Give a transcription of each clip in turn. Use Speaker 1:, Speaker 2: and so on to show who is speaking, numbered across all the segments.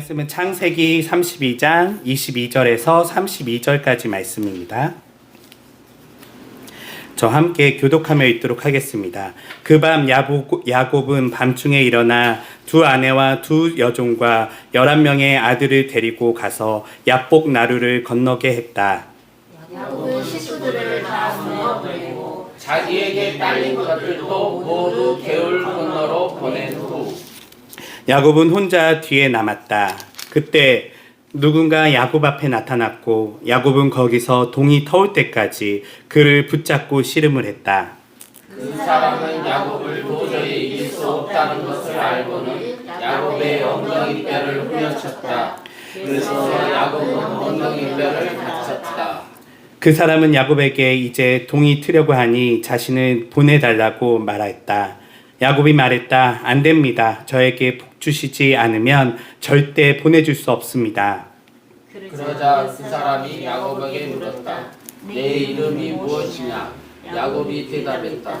Speaker 1: 말씀은 창세기 32장 22절에서 32절까지 말씀입니다. 저 함께 교독하며 읽도록 하겠습니다. 그 밤 야곱은 밤중에 일어나 두 아내와 두 여종과 11명의 아들을 데리고 가서 야복 나루를 건너게 했다.
Speaker 2: 야곱은 식구들을 다 건너보내고
Speaker 3: 자기에게 딸린 것들도 모두 개울 건너로 보낸 후
Speaker 1: 야곱은 혼자 뒤에 남았다. 그때 누군가 야곱 앞에 나타났고 야곱은 거기서 동이 터올 때까지 그를 붙잡고 씨름을 했다.
Speaker 3: 그 사람은 야곱을 도저히 이길 수 없다는 것을 알고는 야곱의 엉덩이뼈를 후려쳤다. 그래서 야곱은 엉덩이뼈를 다쳤다.
Speaker 1: 그 사람은 야곱에게 이제 동이 트려고 하니 자신을 보내달라고 말했다. 야곱이 말했다. 안 됩니다. 저에게 복 주시지 않으면 절대 보내줄 수 없습니다.
Speaker 3: 그러자 그 사람이 야곱에게 물었다. 내 이름이 무엇이냐? 야곱이 대답했다.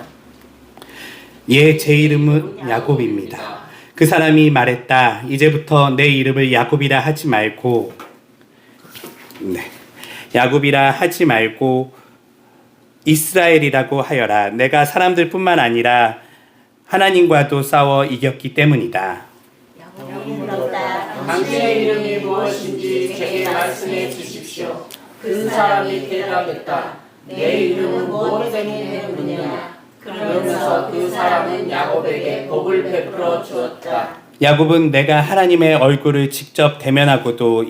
Speaker 1: 예, 제 이름은 야곱입니다. 그 사람이 말했다. 이제부터 내 이름을 야곱이라 하지 말고 야곱이라 하지 말고 이스라엘이라고 하여라. 내가 사람들뿐만 아니라 하나님과도 싸워 이겼기 때문이다.
Speaker 2: 야곱이 물었다.
Speaker 3: 당신의 이름이 무엇인지 제게 말씀해 주십시오. 그 사람이 대답했다. 내 이름은 무엇 때문에 묻느냐? 그러면서 그 사람은 야곱에게 복을 베풀어 주었다.
Speaker 1: 야곱은 내가 하나님의 얼굴을 직접 대면하고도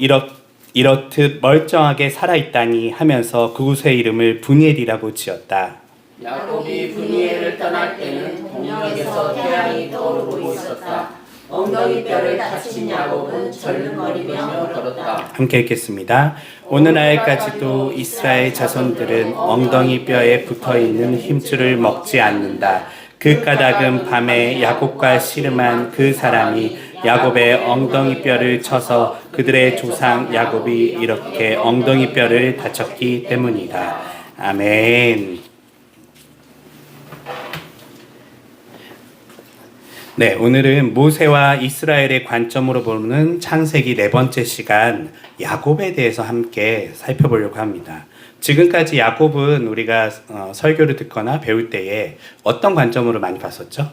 Speaker 1: 이렇듯 멀쩡하게 살아있다니 하면서 그곳의 이름을 브니엘이라고 지었다.
Speaker 3: 야곱이 브니엘을 떠날 때는 동역에서 태양이 떠오르고 있었다. 엉덩이뼈를 다친 야곱은 절름거리며 걸었다.
Speaker 1: 함께 읽겠습니다. 오늘날까지도 이스라엘 자손들은 엉덩이뼈에 붙어있는 힘줄을 먹지 않는다. 그 까닭은 밤에 야곱과 씨름한 그 사람이 야곱의 엉덩이뼈를 쳐서 그들의 조상 야곱이 이렇게 엉덩이뼈를 다쳤기 때문이다. 아멘. 네, 오늘은 모세와 이스라엘의 관점으로 보는 창세기 4번째 시간 야곱에 대해서 함께 살펴보려고 합니다. 지금까지 야곱은 우리가 설교를 듣거나 배울 때에 어떤 관점으로 많이 봤었죠?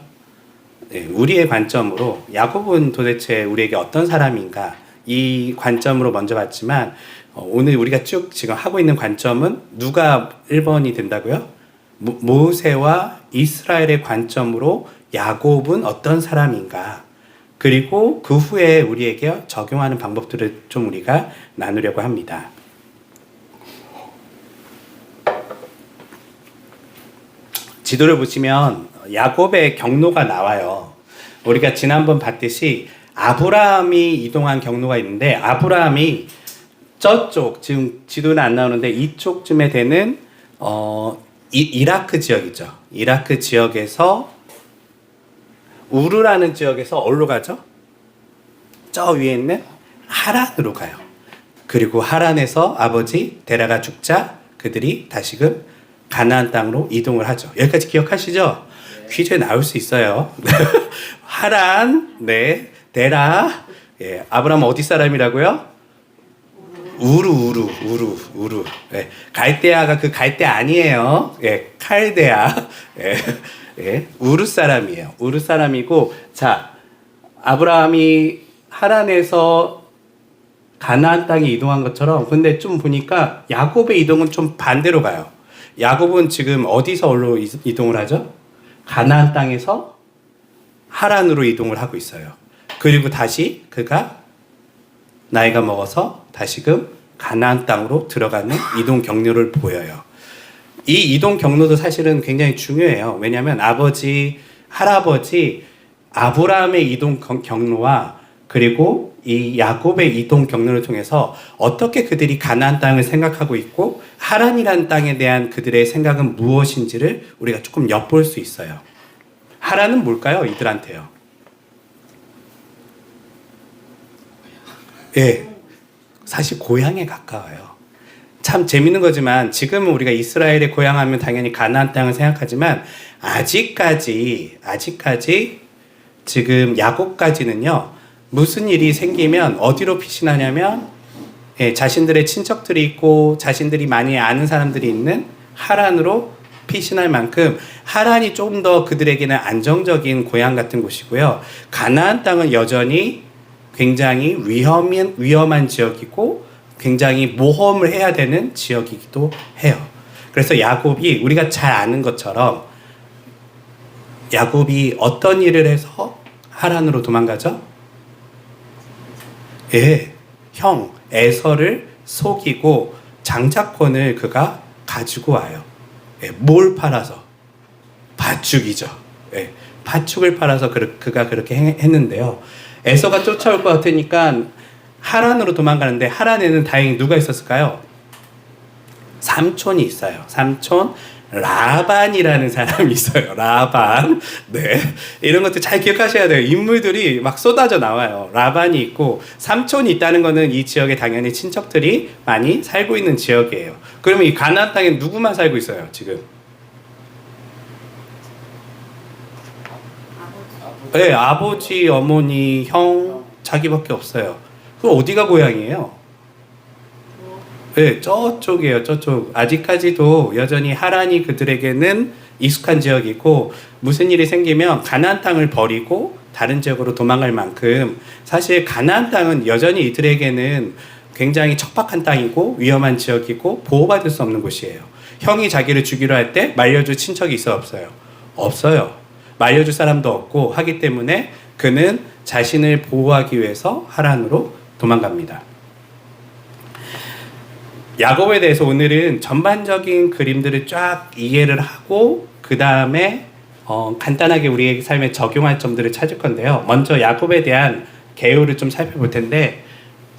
Speaker 1: 네, 우리의 관점으로 야곱은 도대체 우리에게 어떤 사람인가 이 관점으로 먼저 봤지만 오늘 우리가 쭉 지금 하고 있는 관점은 누가 1번이 된다고요? 모세와 이스라엘의 관점으로 야곱은 어떤 사람인가 그리고 그 후에 우리에게 적용하는 방법들을 좀 우리가 나누려고 합니다. 지도를 보시면 야곱의 경로가 나와요. 우리가 지난번 봤듯이 아브라함이 이동한 경로가 있는데 아브라함이 저쪽 지금 지도는 안 나오는데 이쪽쯤에 되는 이라크 지역이죠. 이라크 지역에서 우르라는 지역에서 어디로 가죠? 저 위에 있는 하란으로 가요. 그리고 하란에서 아버지 데라가 죽자 그들이 다시금 가나안 땅으로 이동을 하죠. 여기까지 기억하시죠? 퀴즈에 나올 수 있어요. 하란, 네, 데라, 예, 아브라함 어디 사람이라고요? 우루. 예, 갈대아가 그 갈대 아니에요. 예, 칼데아. 예, 예, 우루 사람이에요. 우루 사람이고, 자, 아브라함이 하란에서 가나안 땅에 이동한 것처럼, 근데 좀 보니까 야곱의 이동은 좀 반대로 가요. 야곱은 지금 어디서 어디로 이동을 하죠? 가나안 땅에서 하란으로 이동을 하고 있어요. 그리고 다시 그가 나이가 먹어서 다시금 가나안 땅으로 들어가는 이동 경로를 보여요. 이 이동 경로도 사실은 굉장히 중요해요. 왜냐하면 아버지, 할아버지 아브라함의 이동 경로와 그리고 이 야곱의 이동 경로를 통해서 어떻게 그들이 가나안 땅을 생각하고 있고 하란이라는 땅에 대한 그들의 생각은 무엇인지를 우리가 조금 엿볼 수 있어요. 하란은 뭘까요? 이들한테요. 예, 사실 고향에 가까워요. 참 재밌는 거지만 지금은 우리가 이스라엘의 고향 하면 당연히 가나안 땅을 생각하지만 아직까지 지금 야곱까지는요 무슨 일이 생기면 어디로 피신하냐면 자신들의 친척들이 있고 자신들이 많이 아는 사람들이 있는 하란으로 피신할 만큼 하란이 조금 더 그들에게는 안정적인 고향 같은 곳이고요. 가나안 땅은 여전히 굉장히 위험한 지역이고 굉장히 모험을 해야 되는 지역이기도 해요. 그래서 야곱이 우리가 잘 아는 것처럼 야곱이 어떤 일을 해서 하란으로 도망가죠? 형 에서를 속이고 장자권을 그가 가지고 와요. 뭘 팔아서? 밭죽이죠. 밭죽을 팔아서 그가 그렇게 했는데요. 에서가 쫓아올 것 같으니까 하란으로 도망가는데 하란에는 다행히 누가 있었을까요? 삼촌이 있어요. 삼촌 라반이라는 사람이 있어요. 라반. 네. 이런 것들 잘 기억하셔야 돼요. 인물들이 막 쏟아져 나와요. 라반이 있고 삼촌이 있다는 거는 이 지역에 당연히 친척들이 많이 살고 있는 지역이에요. 그러면 이 가나안 땅에 누구만 살고 있어요, 지금? 네, 아버지, 어머니, 형, 자기밖에 없어요. 그럼 어디가 고향이에요? 네, 저쪽이에요. 저쪽. 아직까지도 여전히 하란이 그들에게는 익숙한 지역이고 무슨 일이 생기면 가나안 땅을 버리고 다른 지역으로 도망갈 만큼 사실 가나안 땅은 여전히 이들에게는 굉장히 척박한 땅이고 위험한 지역이고 보호받을 수 없는 곳이에요. 형이 자기를 죽이려 할 때 말려줄 친척이 있어요, 없어요? 없어요. 말려줄 사람도 없고 하기 때문에 그는 자신을 보호하기 위해서 하란으로 도망갑니다. 야곱에 대해서 오늘은 전반적인 그림들을 쫙 이해를 하고 그 다음에 간단하게 우리의 삶에 적용할 점들을 찾을 건데요. 먼저 야곱에 대한 개요를 좀 살펴볼 텐데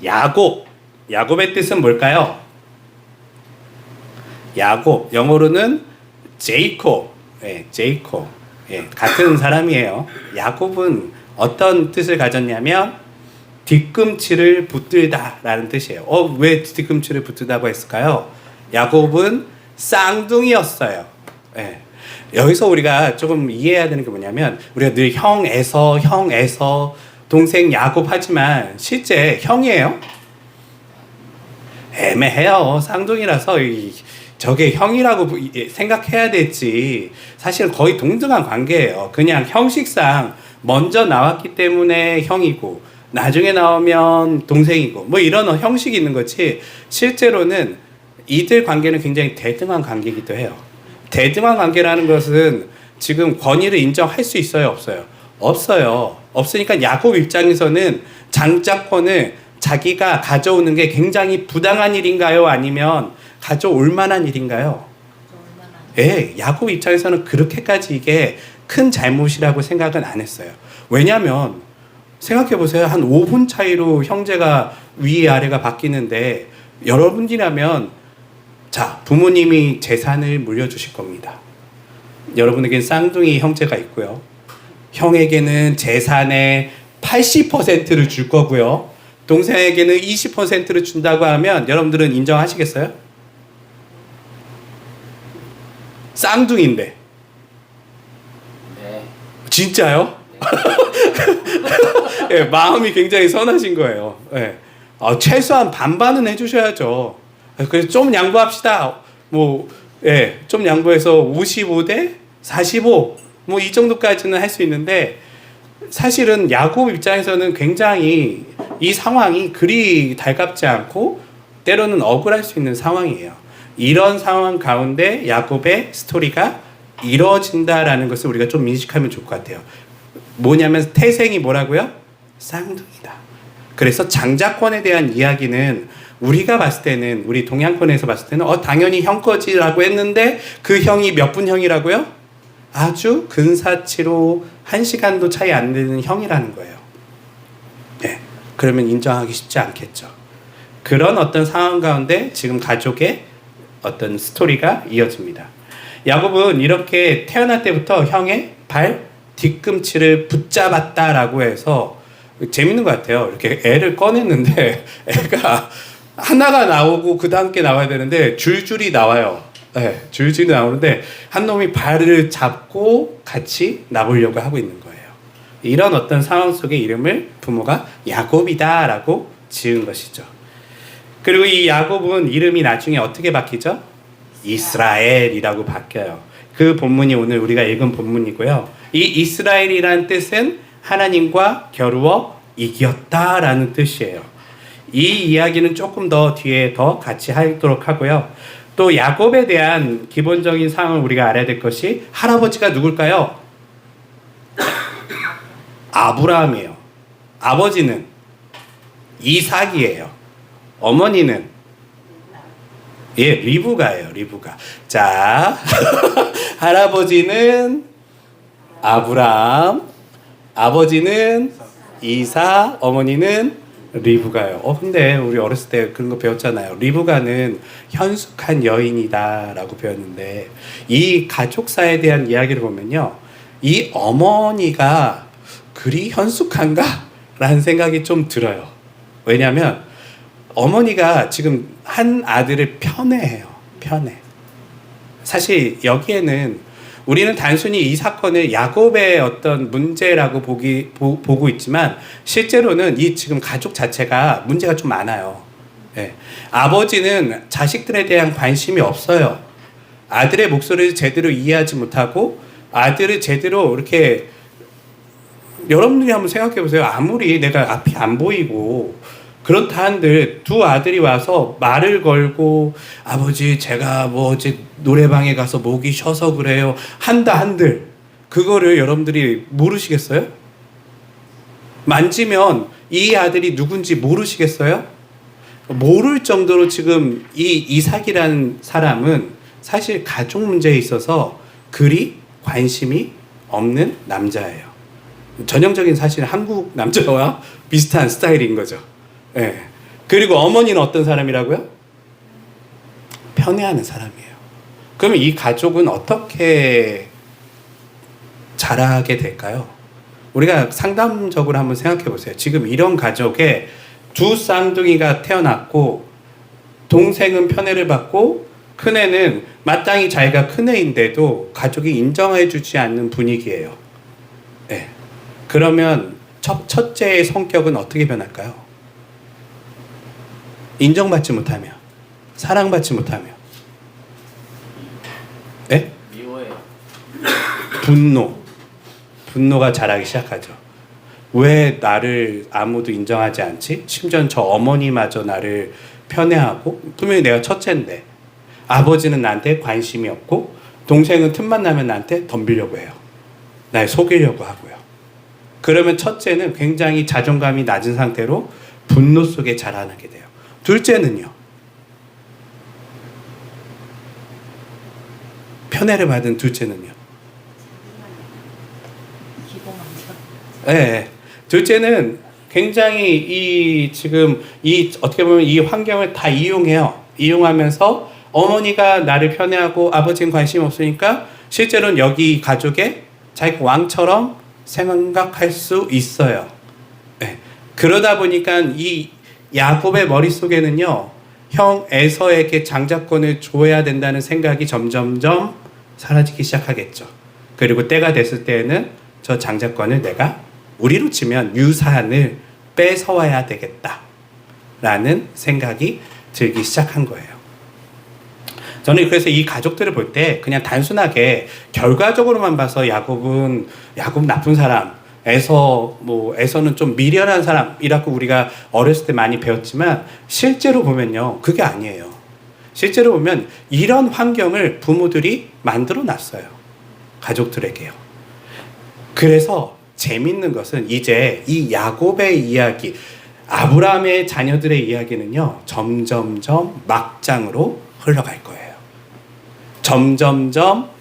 Speaker 1: 야곱의 뜻은 뭘까요? 야곱, 영어로는 제이콥, 제이콥, 같은 사람이에요. 야곱은 어떤 뜻을 가졌냐면 뒤꿈치를 붙들다 라는 뜻이에요. 왜 뒤꿈치를 붙들다고 했을까요? 야곱은 쌍둥이였어요. 여기서 우리가 조금 이해해야 되는 게 뭐냐면 우리가 늘 형 에서 동생 야곱 하지만 실제 형이에요? 애매해요. 쌍둥이라서 저게 형이라고 생각해야 될지 사실 거의 동등한 관계예요. 그냥 형식상 먼저 나왔기 때문에 형이고 나중에 나오면 동생이고 뭐 이런 형식이 있는 거지 실제로는 이들 관계는 굉장히 대등한 관계이기도 해요. 대등한 관계라는 것은 지금 권위를 인정할 수 있어요, 없어요? 없어요. 없으니까 야곱 입장에서는 장자권을 자기가 가져오는 게 굉장히 부당한 일인가요? 아니면 가져올 만한 일인가요? 야곱 입장에서는 그렇게까지 이게 큰 잘못이라고 생각은 안 했어요. 왜냐하면 생각해보세요. 한 5분 차이로 형제가 위아래가 바뀌는데 여러분이라면 자, 부모님이 재산을 물려주실 겁니다. 여러분에게는 쌍둥이 형제가 있고요. 형에게는 재산의 80%를 줄 거고요. 동생에게는 20%를 준다고 하면 여러분들은 인정하시겠어요? 쌍둥이인데.
Speaker 3: 네.
Speaker 1: 진짜요? 마음이 굉장히 선하신 거예요. 최소한 반반은 해주셔야죠. 그래서 좀 양보합시다. 좀 양보해서 55대 45 이 정도까지는 할 수 있는데 사실은 야곱 입장에서는 굉장히 이 상황이 그리 달갑지 않고 때로는 억울할 수 있는 상황이에요. 이런 상황 가운데 야곱의 스토리가 이루어진다라는 것을 우리가 좀 인식하면 좋을 것 같아요. 뭐냐면 태생이 뭐라고요? 쌍둥이다. 그래서 장자권에 대한 이야기는 우리가 봤을 때는 우리 동양권에서 봤을 때는 당연히 형 거지라고 했는데 그 형이 몇 분 형이라고요? 아주 근사치로 1시간도 차이 안 되는 형이라는 거예요. 그러면 인정하기 쉽지 않겠죠. 그런 어떤 상황 가운데 지금 가족의 어떤 스토리가 이어집니다. 야곱은 이렇게 태어날 때부터 형의 뒤꿈치를 붙잡았다라고 해서 재밌는 것 같아요. 이렇게 애를 꺼냈는데 애가 하나가 나오고 그 다음 게 나와야 되는데 줄줄이 나와요. 줄줄이 나오는데 한 놈이 발을 잡고 같이 나보려고 하고 있는 거예요. 이런 어떤 상황 속에 이름을 부모가 야곱이다라고 지은 것이죠. 그리고 이 야곱은 이름이 나중에 어떻게 바뀌죠? 이스라엘이라고 바뀌어요. 그 본문이 오늘 우리가 읽은 본문이고요. 이 이스라엘이라는 뜻은 하나님과 겨루어 이겼다라는 뜻이에요. 이 이야기는 조금 더 뒤에 더 같이 하도록 하고요. 또 야곱에 대한 기본적인 사항을 우리가 알아야 될 것이 할아버지가 누굴까요? 아브라함이에요. 아버지는 이삭이에요. 어머니는 리브가예요. 리브가. 자, 할아버지는 아브라함, 아버지는 이삭, 어머니는 리브가요. 근데 우리 어렸을 때 그런 거 배웠잖아요. 리브가는 현숙한 여인이다라고 배웠는데 이 가족사에 대한 이야기를 보면요, 이 어머니가 그리 현숙한가? 라는 생각이 좀 들어요. 왜냐하면 어머니가 지금 한 아들을 편애해요. 편애. 사실 여기에는 우리는 단순히 이 사건을 야곱의 어떤 문제라고 보고 있지만 실제로는 이 지금 가족 자체가 문제가 좀 많아요. 예. 아버지는 자식들에 대한 관심이 없어요. 아들의 목소리를 제대로 이해하지 못하고 아들을 제대로 이렇게, 여러분들이 한번 생각해 보세요. 아무리 내가 앞이 안 보이고 그렇다 한들 두 아들이 와서 말을 걸고 아버지 제가 뭐 어제 노래방에 가서 목이 쉬어서 그래요 한다 한들 그거를 여러분들이 모르시겠어요? 만지면 이 아들이 누군지 모르시겠어요? 모를 정도로 지금 이 이삭이라는 사람은 사실 가족 문제에 있어서 그리 관심이 없는 남자예요. 전형적인 사실 한국 남자와 비슷한 스타일인 거죠. 예. 그리고 어머니는 어떤 사람이라고요? 편애하는 사람이에요. 그러면 이 가족은 어떻게 자라게 될까요? 우리가 상담적으로 한번 생각해 보세요. 지금 이런 가족에 두 쌍둥이가 태어났고 동생은 편애를 받고 큰애는 마땅히 자기가 큰애인데도 가족이 인정해 주지 않는 분위기예요. 예. 그러면 첫째의 성격은 어떻게 변할까요? 인정받지 못하며, 사랑받지 못하며, 네?
Speaker 3: 미워해요.
Speaker 1: 분노가 자라기 시작하죠. 왜 나를 아무도 인정하지 않지? 심지어 저 어머니마저 나를 편애하고, 분명히 내가 첫째인데 아버지는 나한테 관심이 없고 동생은 틈만 나면 나한테 덤비려고 해요. 날 속이려고 하고요. 그러면 첫째는 굉장히 자존감이 낮은 상태로 분노 속에 자라나게 돼요. 둘째는요, 편애를 받은 둘째는요, 네, 둘째는 굉장히 어떻게 보면 이 환경을 다 이용해요. 이용하면서 어머니가 나를 편애하고 아버지는 관심 없으니까 실제로는 여기 가족에 자기가 왕처럼 생각할 수 있어요. 네. 그러다 보니까 이 야곱의 머릿속에는요, 형 에서에게 장자권을 줘야 된다는 생각이 점점점 사라지기 시작하겠죠. 그리고 때가 됐을 때에는 저 장자권을 내가 우리로 치면 유산을 뺏어와야 되겠다라는 생각이 들기 시작한 거예요. 저는 그래서 이 가족들을 볼 때 그냥 단순하게 결과적으로만 봐서 야곱 나쁜 사람, 에서는 좀 미련한 사람이라고 우리가 어렸을 때 많이 배웠지만 실제로 보면요, 그게 아니에요. 실제로 보면 이런 환경을 부모들이 만들어 놨어요. 가족들에게요. 그래서 재밌는 것은 이제 이 야곱의 이야기, 아브라함의 자녀들의 이야기는요, 점점점 막장으로 흘러갈 거예요. 점점점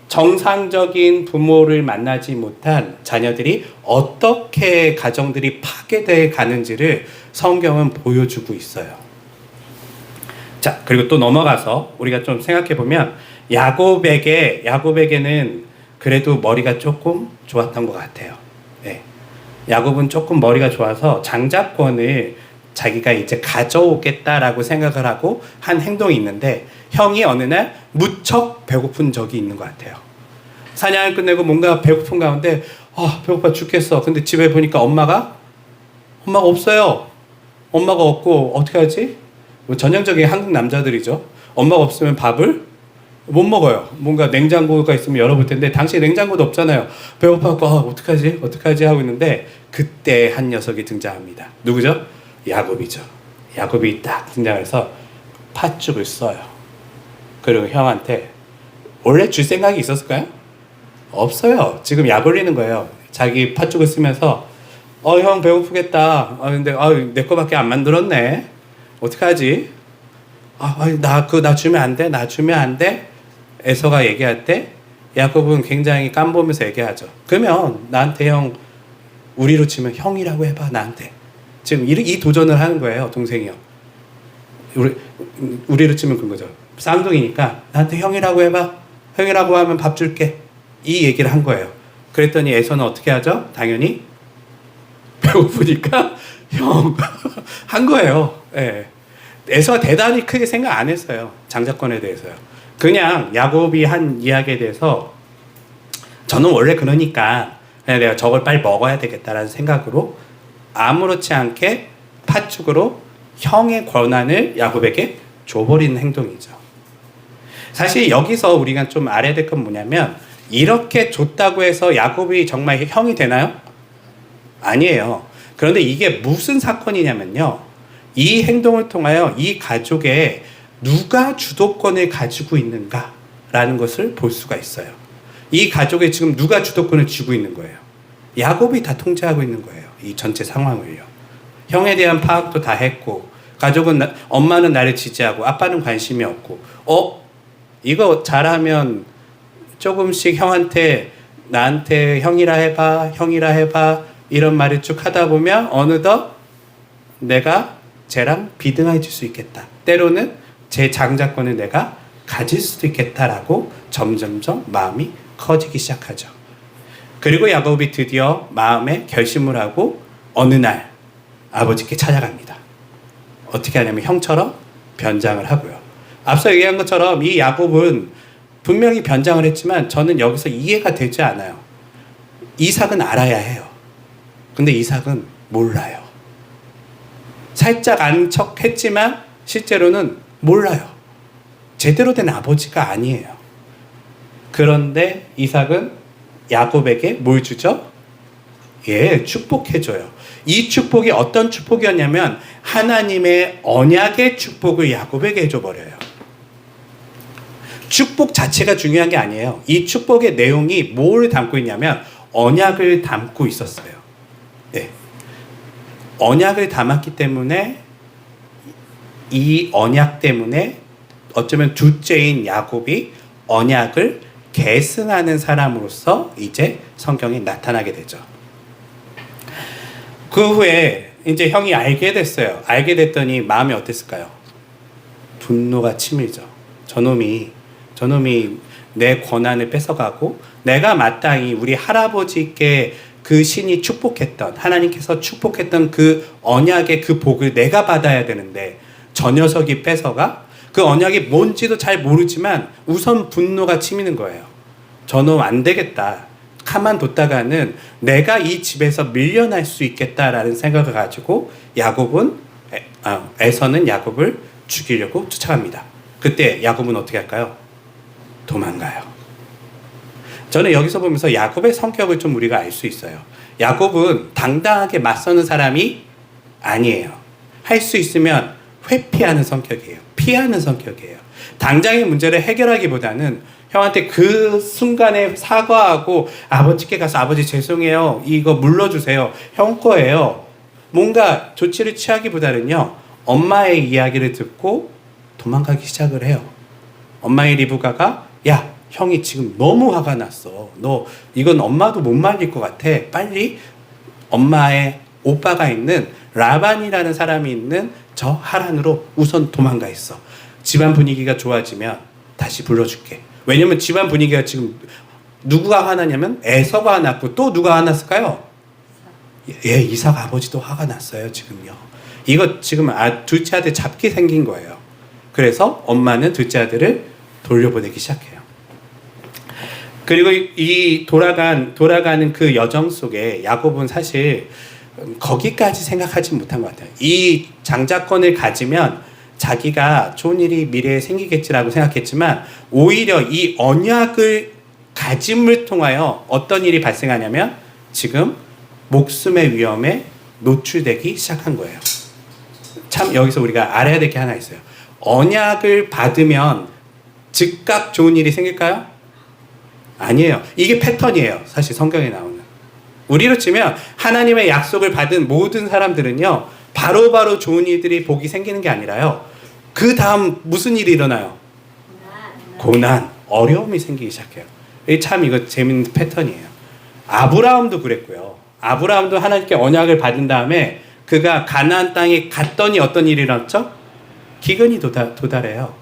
Speaker 1: 정상적인 부모를 만나지 못한 자녀들이 어떻게 가정들이 파괴되어 가는지를 성경은 보여주고 있어요. 자, 그리고 또 넘어가서 우리가 좀 생각해 보면 야곱에게는 그래도 머리가 조금 좋았던 것 같아요. 네. 야곱은 조금 머리가 좋아서 장자권을 자기가 이제 가져오겠다라고 생각을 하고 한 행동이 있는데, 형이 어느 날 무척 배고픈 적이 있는 것 같아요. 사냥을 끝내고 뭔가 배고픈 가운데 배고파 죽겠어. 근데 집에 보니까 엄마가 없어요. 엄마가 없고 어떻게 하지? 뭐 전형적인 한국 남자들이죠. 엄마가 없으면 밥을 못 먹어요. 뭔가 냉장고가 있으면 열어볼 텐데 당시에 냉장고도 없잖아요. 배고파갖고 어떡하지 하고 있는데 그때 한 녀석이 등장합니다. 누구죠? 야곱이죠. 야곱이 딱 등장해서 팥죽을 써요. 그리고 형한테 원래 줄 생각이 있었을까요? 없어요. 지금 약 올리는 거예요. 자기 팥죽을 쓰면서 형 배고프겠다. 근데 내 거밖에 안 만들었네. 어떡하지? 나 주면 안 돼? 나 주면 안 돼? 에서가 얘기할 때 야곱은 굉장히 깜보면서 얘기하죠. 그러면 나한테 형, 우리로 치면 형이라고 해봐. 나한테. 지금 이 도전을 하는 거예요. 동생이요. 우리로 치면 그런 거죠. 쌍둥이니까 나한테 형이라고 해봐. 형이라고 하면 밥 줄게. 이 얘기를 한 거예요. 그랬더니 에서는 어떻게 하죠? 당연히 배고프니까 형 한 거예요. 예. 에서가 대단히 크게 생각 안 했어요. 장자권에 대해서요. 그냥 야곱이 한 이야기에 대해서 저는 원래 그러니까 그냥 내가 저걸 빨리 먹어야 되겠다라는 생각으로 아무렇지 않게 팥죽으로 형의 권한을 야곱에게 줘버리는 행동이죠. 사실 여기서 우리가 좀 알아야 될 건 뭐냐면 이렇게 줬다고 해서 야곱이 정말 형이 되나요? 아니에요. 그런데 이게 무슨 사건이냐면요. 이 행동을 통하여 이 가족에 누가 주도권을 가지고 있는가라는 것을 볼 수가 있어요. 이 가족에 지금 누가 주도권을 쥐고 있는 거예요? 야곱이 다 통제하고 있는 거예요. 이 전체 상황을요. 형에 대한 파악도 다 했고 가족은 엄마는 나를 지지하고 아빠는 관심이 없고 이거 잘하면 조금씩 형한테 나한테 형이라 해봐 이런 말을 쭉 하다 보면 어느덧 내가 쟤랑 비등해질 수 있겠다. 때로는 제 장자권을 내가 가질 수도 있겠다라고 점점점 마음이 커지기 시작하죠. 그리고 야곱이 드디어 마음에 결심을 하고 어느 날 아버지께 찾아갑니다. 어떻게 하냐면 형처럼 변장을 하고요. 앞서 얘기한 것처럼 이 야곱은 분명히 변장을 했지만 저는 여기서 이해가 되지 않아요. 이삭은 알아야 해요. 근데 이삭은 몰라요. 살짝 안 척했지만 실제로는 몰라요. 제대로 된 아버지가 아니에요. 그런데 이삭은 야곱에게 뭘 주죠? 축복해줘요. 이 축복이 어떤 축복이었냐면 하나님의 언약의 축복을 야곱에게 해줘버려요. 축복 자체가 중요한 게 아니에요. 이 축복의 내용이 뭘 담고 있냐면 언약을 담고 있었어요. 언약을 담았기 때문에 이 언약 때문에 어쩌면 둘째인 야곱이 언약을 계승하는 사람으로서 이제 성경에 나타나게 되죠. 그 후에 이제 형이 알게 됐어요. 알게 됐더니 마음이 어땠을까요? 분노가 치밀죠. 저놈이 내 권한을 뺏어가고 내가 마땅히 우리 할아버지께 그 신이 축복했던 하나님께서 축복했던 그 언약의 그 복을 내가 받아야 되는데 저 녀석이 뺏어가 그 언약이 뭔지도 잘 모르지만 우선 분노가 치미는 거예요. 저놈 안 되겠다. 가만뒀다가는 내가 이 집에서 밀려날 수 있겠다라는 생각을 가지고 에서는 야곱을 죽이려고 쫓아갑니다. 그때 야곱은 어떻게 할까요? 도망가요. 저는 여기서 보면서 야곱의 성격을 좀 우리가 알 수 있어요. 야곱은 당당하게 맞서는 사람이 아니에요. 할 수 있으면 회피하는 성격이에요. 피하는 성격이에요. 당장의 문제를 해결하기보다는 형한테 그 순간에 사과하고 아버지께 가서 아버지 죄송해요. 이거 물러주세요. 형 거예요. 뭔가 조치를 취하기보다는요. 엄마의 이야기를 듣고 도망가기 시작을 해요. 엄마의 리브가가 야 형이 지금 너무 화가 났어. 너 이건 엄마도 못 말릴 것 같아. 빨리 엄마의 오빠가 있는 라반이라는 사람이 있는 저 하란으로 우선 도망가 있어. 집안 분위기가 좋아지면 다시 불러줄게. 왜냐면 집안 분위기가 지금 누구가 화나냐면 에서가 화났고 또 누가 화났을까요? 이삭 아버지도 화가 났어요 지금요. 이거 지금 둘째 아들 잡기 생긴 거예요. 그래서 엄마는 둘째 아들을 돌려보내기 시작해요. 그리고 이 돌아가는 그 여정 속에 야곱은 사실 거기까지 생각하지 못한 것 같아요. 이 장자권을 가지면 자기가 좋은 일이 미래에 생기겠지라고 생각했지만 오히려 이 언약을 가짐을 통하여 어떤 일이 발생하냐면 지금 목숨의 위험에 노출되기 시작한 거예요. 참 여기서 우리가 알아야 될 게 하나 있어요. 언약을 받으면 즉각 좋은 일이 생길까요? 아니에요. 이게 패턴이에요. 사실 성경에 나오는. 우리로 치면 하나님의 약속을 받은 모든 사람들은요. 바로바로 좋은 일들이 복이 생기는 게 아니라요. 그 다음 무슨 일이 일어나요? 고난, 어려움이 생기기 시작해요. 이거 재밌는 패턴이에요. 아브라함도 그랬고요. 아브라함도 하나님께 언약을 받은 다음에 그가 가나안 땅에 갔더니 어떤 일이 일어났죠? 기근이 도달해요.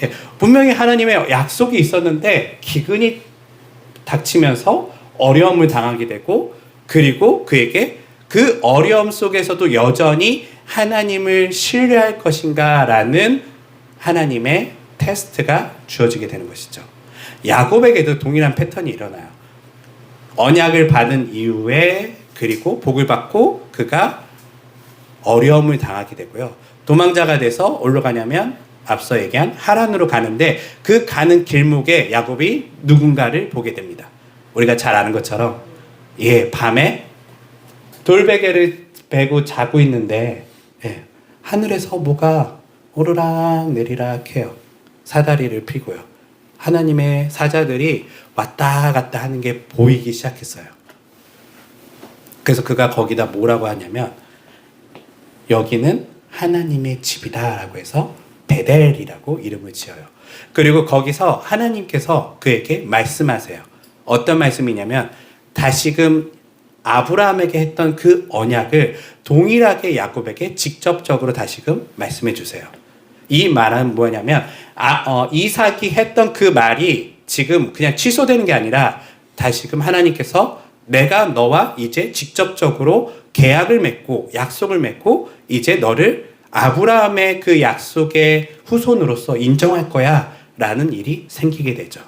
Speaker 1: 예, 분명히 하나님의 약속이 있었는데 기근이 닥치면서 어려움을 당하게 되고 그리고 그에게 그 어려움 속에서도 여전히 하나님을 신뢰할 것인가 라는 하나님의 테스트가 주어지게 되는 것이죠. 야곱에게도 동일한 패턴이 일어나요. 언약을 받은 이후에 그리고 복을 받고 그가 어려움을 당하게 되고요. 도망자가 돼서 어디로 가냐면 앞서 얘기한 하란으로 가는데 그 가는 길목에 야곱이 누군가를 보게 됩니다. 우리가 잘 아는 것처럼 밤에 돌베개를 베고 자고 있는데 하늘에서 뭐가 오르락 내리락 해요. 사다리를 피고요. 하나님의 사자들이 왔다 갔다 하는 게 보이기 시작했어요. 그래서 그가 거기다 뭐라고 하냐면 여기는 하나님의 집이다 라고 해서 베델이라고 이름을 지어요. 그리고 거기서 하나님께서 그에게 말씀하세요. 어떤 말씀이냐면 다시금 아브라함에게 했던 그 언약을 동일하게 야곱에게 직접적으로 다시금 말씀해 주세요. 이 말은 뭐냐면 이삭이 했던 그 말이 지금 그냥 취소되는 게 아니라 다시금 하나님께서 내가 너와 이제 직접적으로 계약을 맺고 약속을 맺고 이제 너를 아브라함의 그 약속의 후손으로서 인정할 거야 라는 일이 생기게 되죠.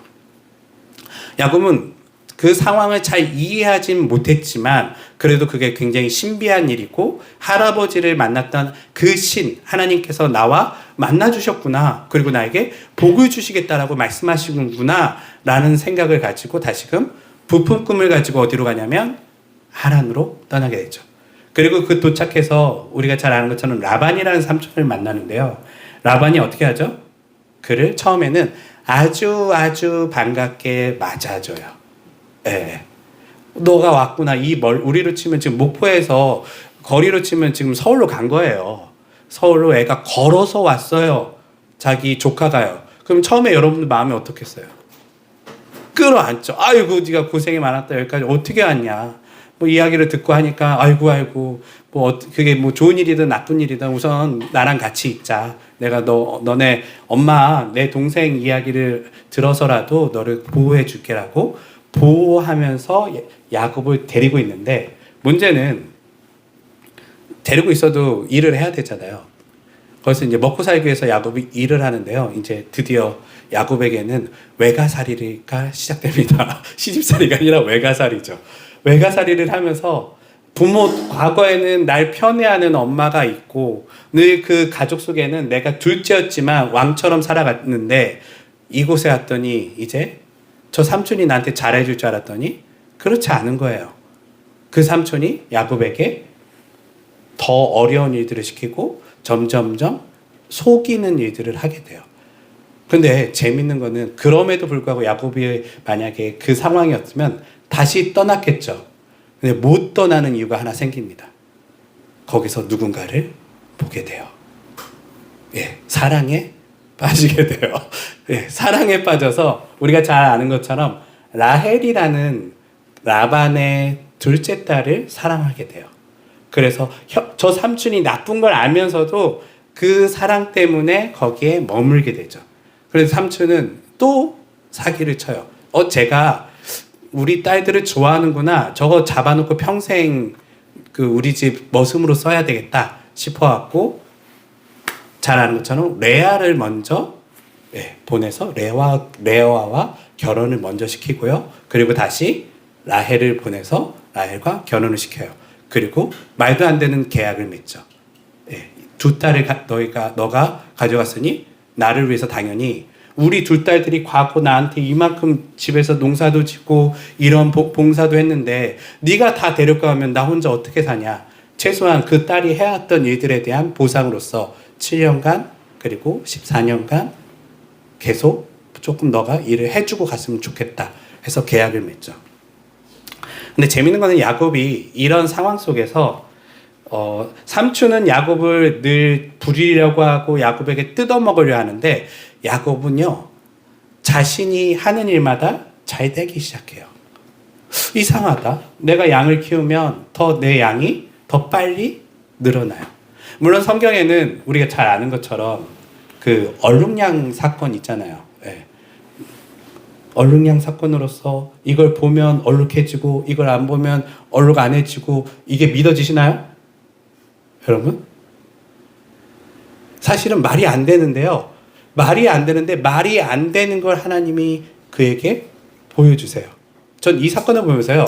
Speaker 1: 야곱은 그 상황을 잘 이해하진 못했지만 그래도 그게 굉장히 신비한 일이고 할아버지를 만났던 그 신 하나님께서 나와 만나주셨구나 그리고 나에게 복을 주시겠다라고 말씀하시는구나 라는 생각을 가지고 다시금 부푼 꿈을 가지고 어디로 가냐면 하란으로 떠나게 되죠. 그리고 그 도착해서 우리가 잘 아는 것처럼 라반이라는 삼촌을 만나는데요. 라반이 어떻게 하죠? 그를 처음에는 아주 반갑게 맞아줘요. 예. 너가 왔구나. 우리로 치면 지금 목포에서 거리로 치면 지금 서울로 간 거예요. 서울로 애가 걸어서 왔어요. 자기 조카가요. 그럼 처음에 여러분들 마음이 어떻겠어요? 끌어안죠. 아이고 네가 고생이 많았다. 여기까지 어떻게 왔냐. 뭐 이야기를 듣고 하니까 아이고 뭐 그게 뭐 좋은 일이든 나쁜 일이든 우선 나랑 같이 있자. 내가 너네 엄마 내 동생 이야기를 들어서라도 너를 보호해 줄게라고 보호하면서 야곱을 데리고 있는데 문제는 데리고 있어도 일을 해야 되잖아요. 그래서 이제 먹고 살기 위해서 야곱이 일을 하는데요. 이제 드디어 야곱에게는 외가살이가 시작됩니다. 시집살이가 아니라 외가살이죠. 외가살이를 하면서 과거에는 날 편애하는 엄마가 있고 늘 그 가족 속에는 내가 둘째였지만 왕처럼 살아갔는데 이곳에 왔더니 이제 저 삼촌이 나한테 잘해줄 줄 알았더니 그렇지 않은 거예요. 그 삼촌이 야곱에게 더 어려운 일들을 시키고 점점점 속이는 일들을 하게 돼요. 근데 재밌는 거는 그럼에도 불구하고 야곱이 만약에 그 상황이었으면 다시 떠났겠죠. 근데 못 떠나는 이유가 하나 생깁니다. 거기서 누군가를 보게 돼요. 사랑에 빠지게 돼요. 사랑에 빠져서 우리가 잘 아는 것처럼 라헬이라는 라반의 둘째 딸을 사랑하게 돼요. 그래서 저 삼촌이 나쁜 걸 알면서도 그 사랑 때문에 거기에 머물게 되죠. 그래서 삼촌은 또 사기를 쳐요. 제가 우리 딸들을 좋아하는구나. 저거 잡아놓고 평생 우리 집 머슴으로 써야 되겠다 싶어갖고 잘 아는 것처럼 레아를 먼저 보내서 레아와 결혼을 먼저 시키고요. 그리고 다시 라헬을 보내서 라헬과 결혼을 시켜요. 그리고 말도 안 되는 계약을 맺죠. 예, 두 딸을 너가 가져갔으니 나를 위해서 당연히 우리 두 딸들이 과거 나한테 이만큼 집에서 농사도 짓고 이런 봉사도 했는데 네가 다 데려가면 나 혼자 어떻게 사냐. 최소한 그 딸이 해왔던 일들에 대한 보상으로서 7년간 그리고 14년간 계속 조금 너가 일을 해주고 갔으면 좋겠다 해서 계약을 맺죠. 근데 재밌는 거는 야곱이 이런 상황 속에서 삼촌은 야곱을 늘 부리려고 하고 야곱에게 뜯어먹으려 하는데 야곱은요 자신이 하는 일마다 잘 되기 시작해요. 이상하다. 내가 양을 키우면 더 내 양이 더 빨리 늘어나요. 물론 성경에는 우리가 잘 아는 것처럼 그 얼룩양 사건 있잖아요. 예. 얼룩양 사건으로서 이걸 보면 얼룩해지고 이걸 안 보면 얼룩 안 해지고 이게 믿어지시나요? 여러분? 사실은 말이 안 되는데요. 말이 안 되는데 말이 안 되는 걸 하나님이 그에게 보여주세요. 전 이 사건을 보면서요.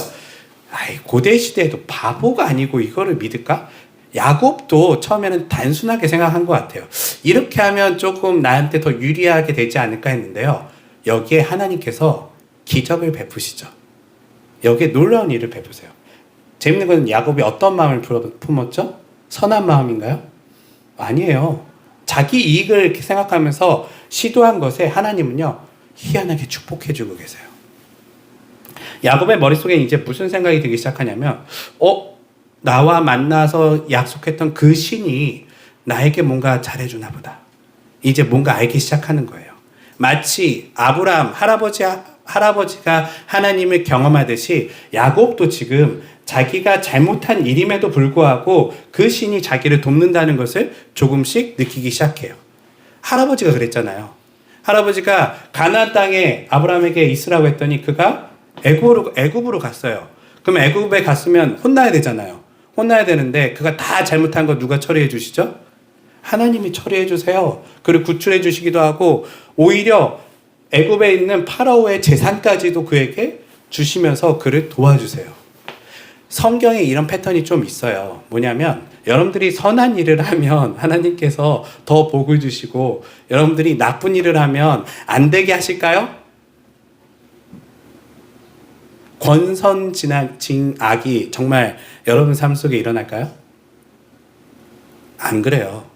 Speaker 1: 고대 시대에도 바보가 아니고 이거를 믿을까? 야곱도 처음에는 단순하게 생각한 것 같아요. 이렇게 하면 조금 나한테 더 유리하게 되지 않을까 했는데요. 여기에 하나님께서 기적을 베푸시죠. 여기에 놀라운 일을 베푸세요. 재밌는 건 야곱이 어떤 마음을 품었죠? 선한 마음인가요? 아니에요. 자기 이익을 생각하면서 시도한 것에 하나님은요 희한하게 축복해주고 계세요. 야곱의 머릿속에 이제 무슨 생각이 들기 시작하냐면 나와 만나서 약속했던 그 신이 나에게 뭔가 잘해주나 보다. 이제 뭔가 알기 시작하는 거예요. 마치 아브라함 할아버지가 하나님을 경험하듯이 야곱도 지금 자기가 잘못한 일임에도 불구하고 그 신이 자기를 돕는다는 것을 조금씩 느끼기 시작해요. 할아버지가 그랬잖아요. 할아버지가 가나안 땅에 아브라함에게 있으라고 했더니 그가 애굽으로 갔어요. 그럼 애굽에 갔으면 혼나야 되잖아요. 혼나야 되는데 그가 다 잘못한 거 누가 처리해 주시죠? 하나님이 처리해 주세요. 그리고 구출해 주시기도 하고 오히려 애굽에 있는 파라오의 재산까지도 그에게 주시면서 그를 도와주세요. 성경에 이런 패턴이 좀 있어요. 뭐냐면 여러분들이 선한 일을 하면 하나님께서 더 복을 주시고 여러분들이 나쁜 일을 하면 안 되게 하실까요? 권선징악이 정말 여러분 삶 속에 일어날까요? 안 그래요.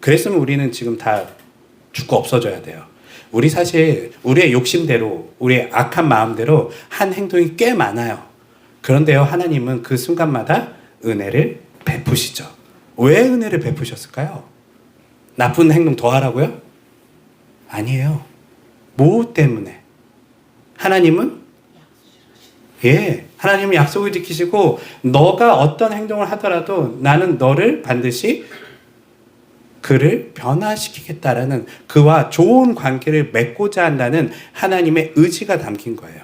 Speaker 1: 그랬으면 우리는 지금 다 죽고 없어져야 돼요. 우리 사실 우리의 욕심대로 우리의 악한 마음대로 한 행동이 꽤 많아요. 그런데요 하나님은 그 순간마다 은혜를 베푸시죠. 왜 은혜를 베푸셨을까요? 나쁜 행동 더 하라고요? 아니에요. 뭐 때문에? 하나님은 하나님은 약속을 지키시고 너가 어떤 행동을 하더라도 나는 너를 반드시 그를 변화시키겠다라는 그와 좋은 관계를 맺고자 한다는 하나님의 의지가 담긴 거예요.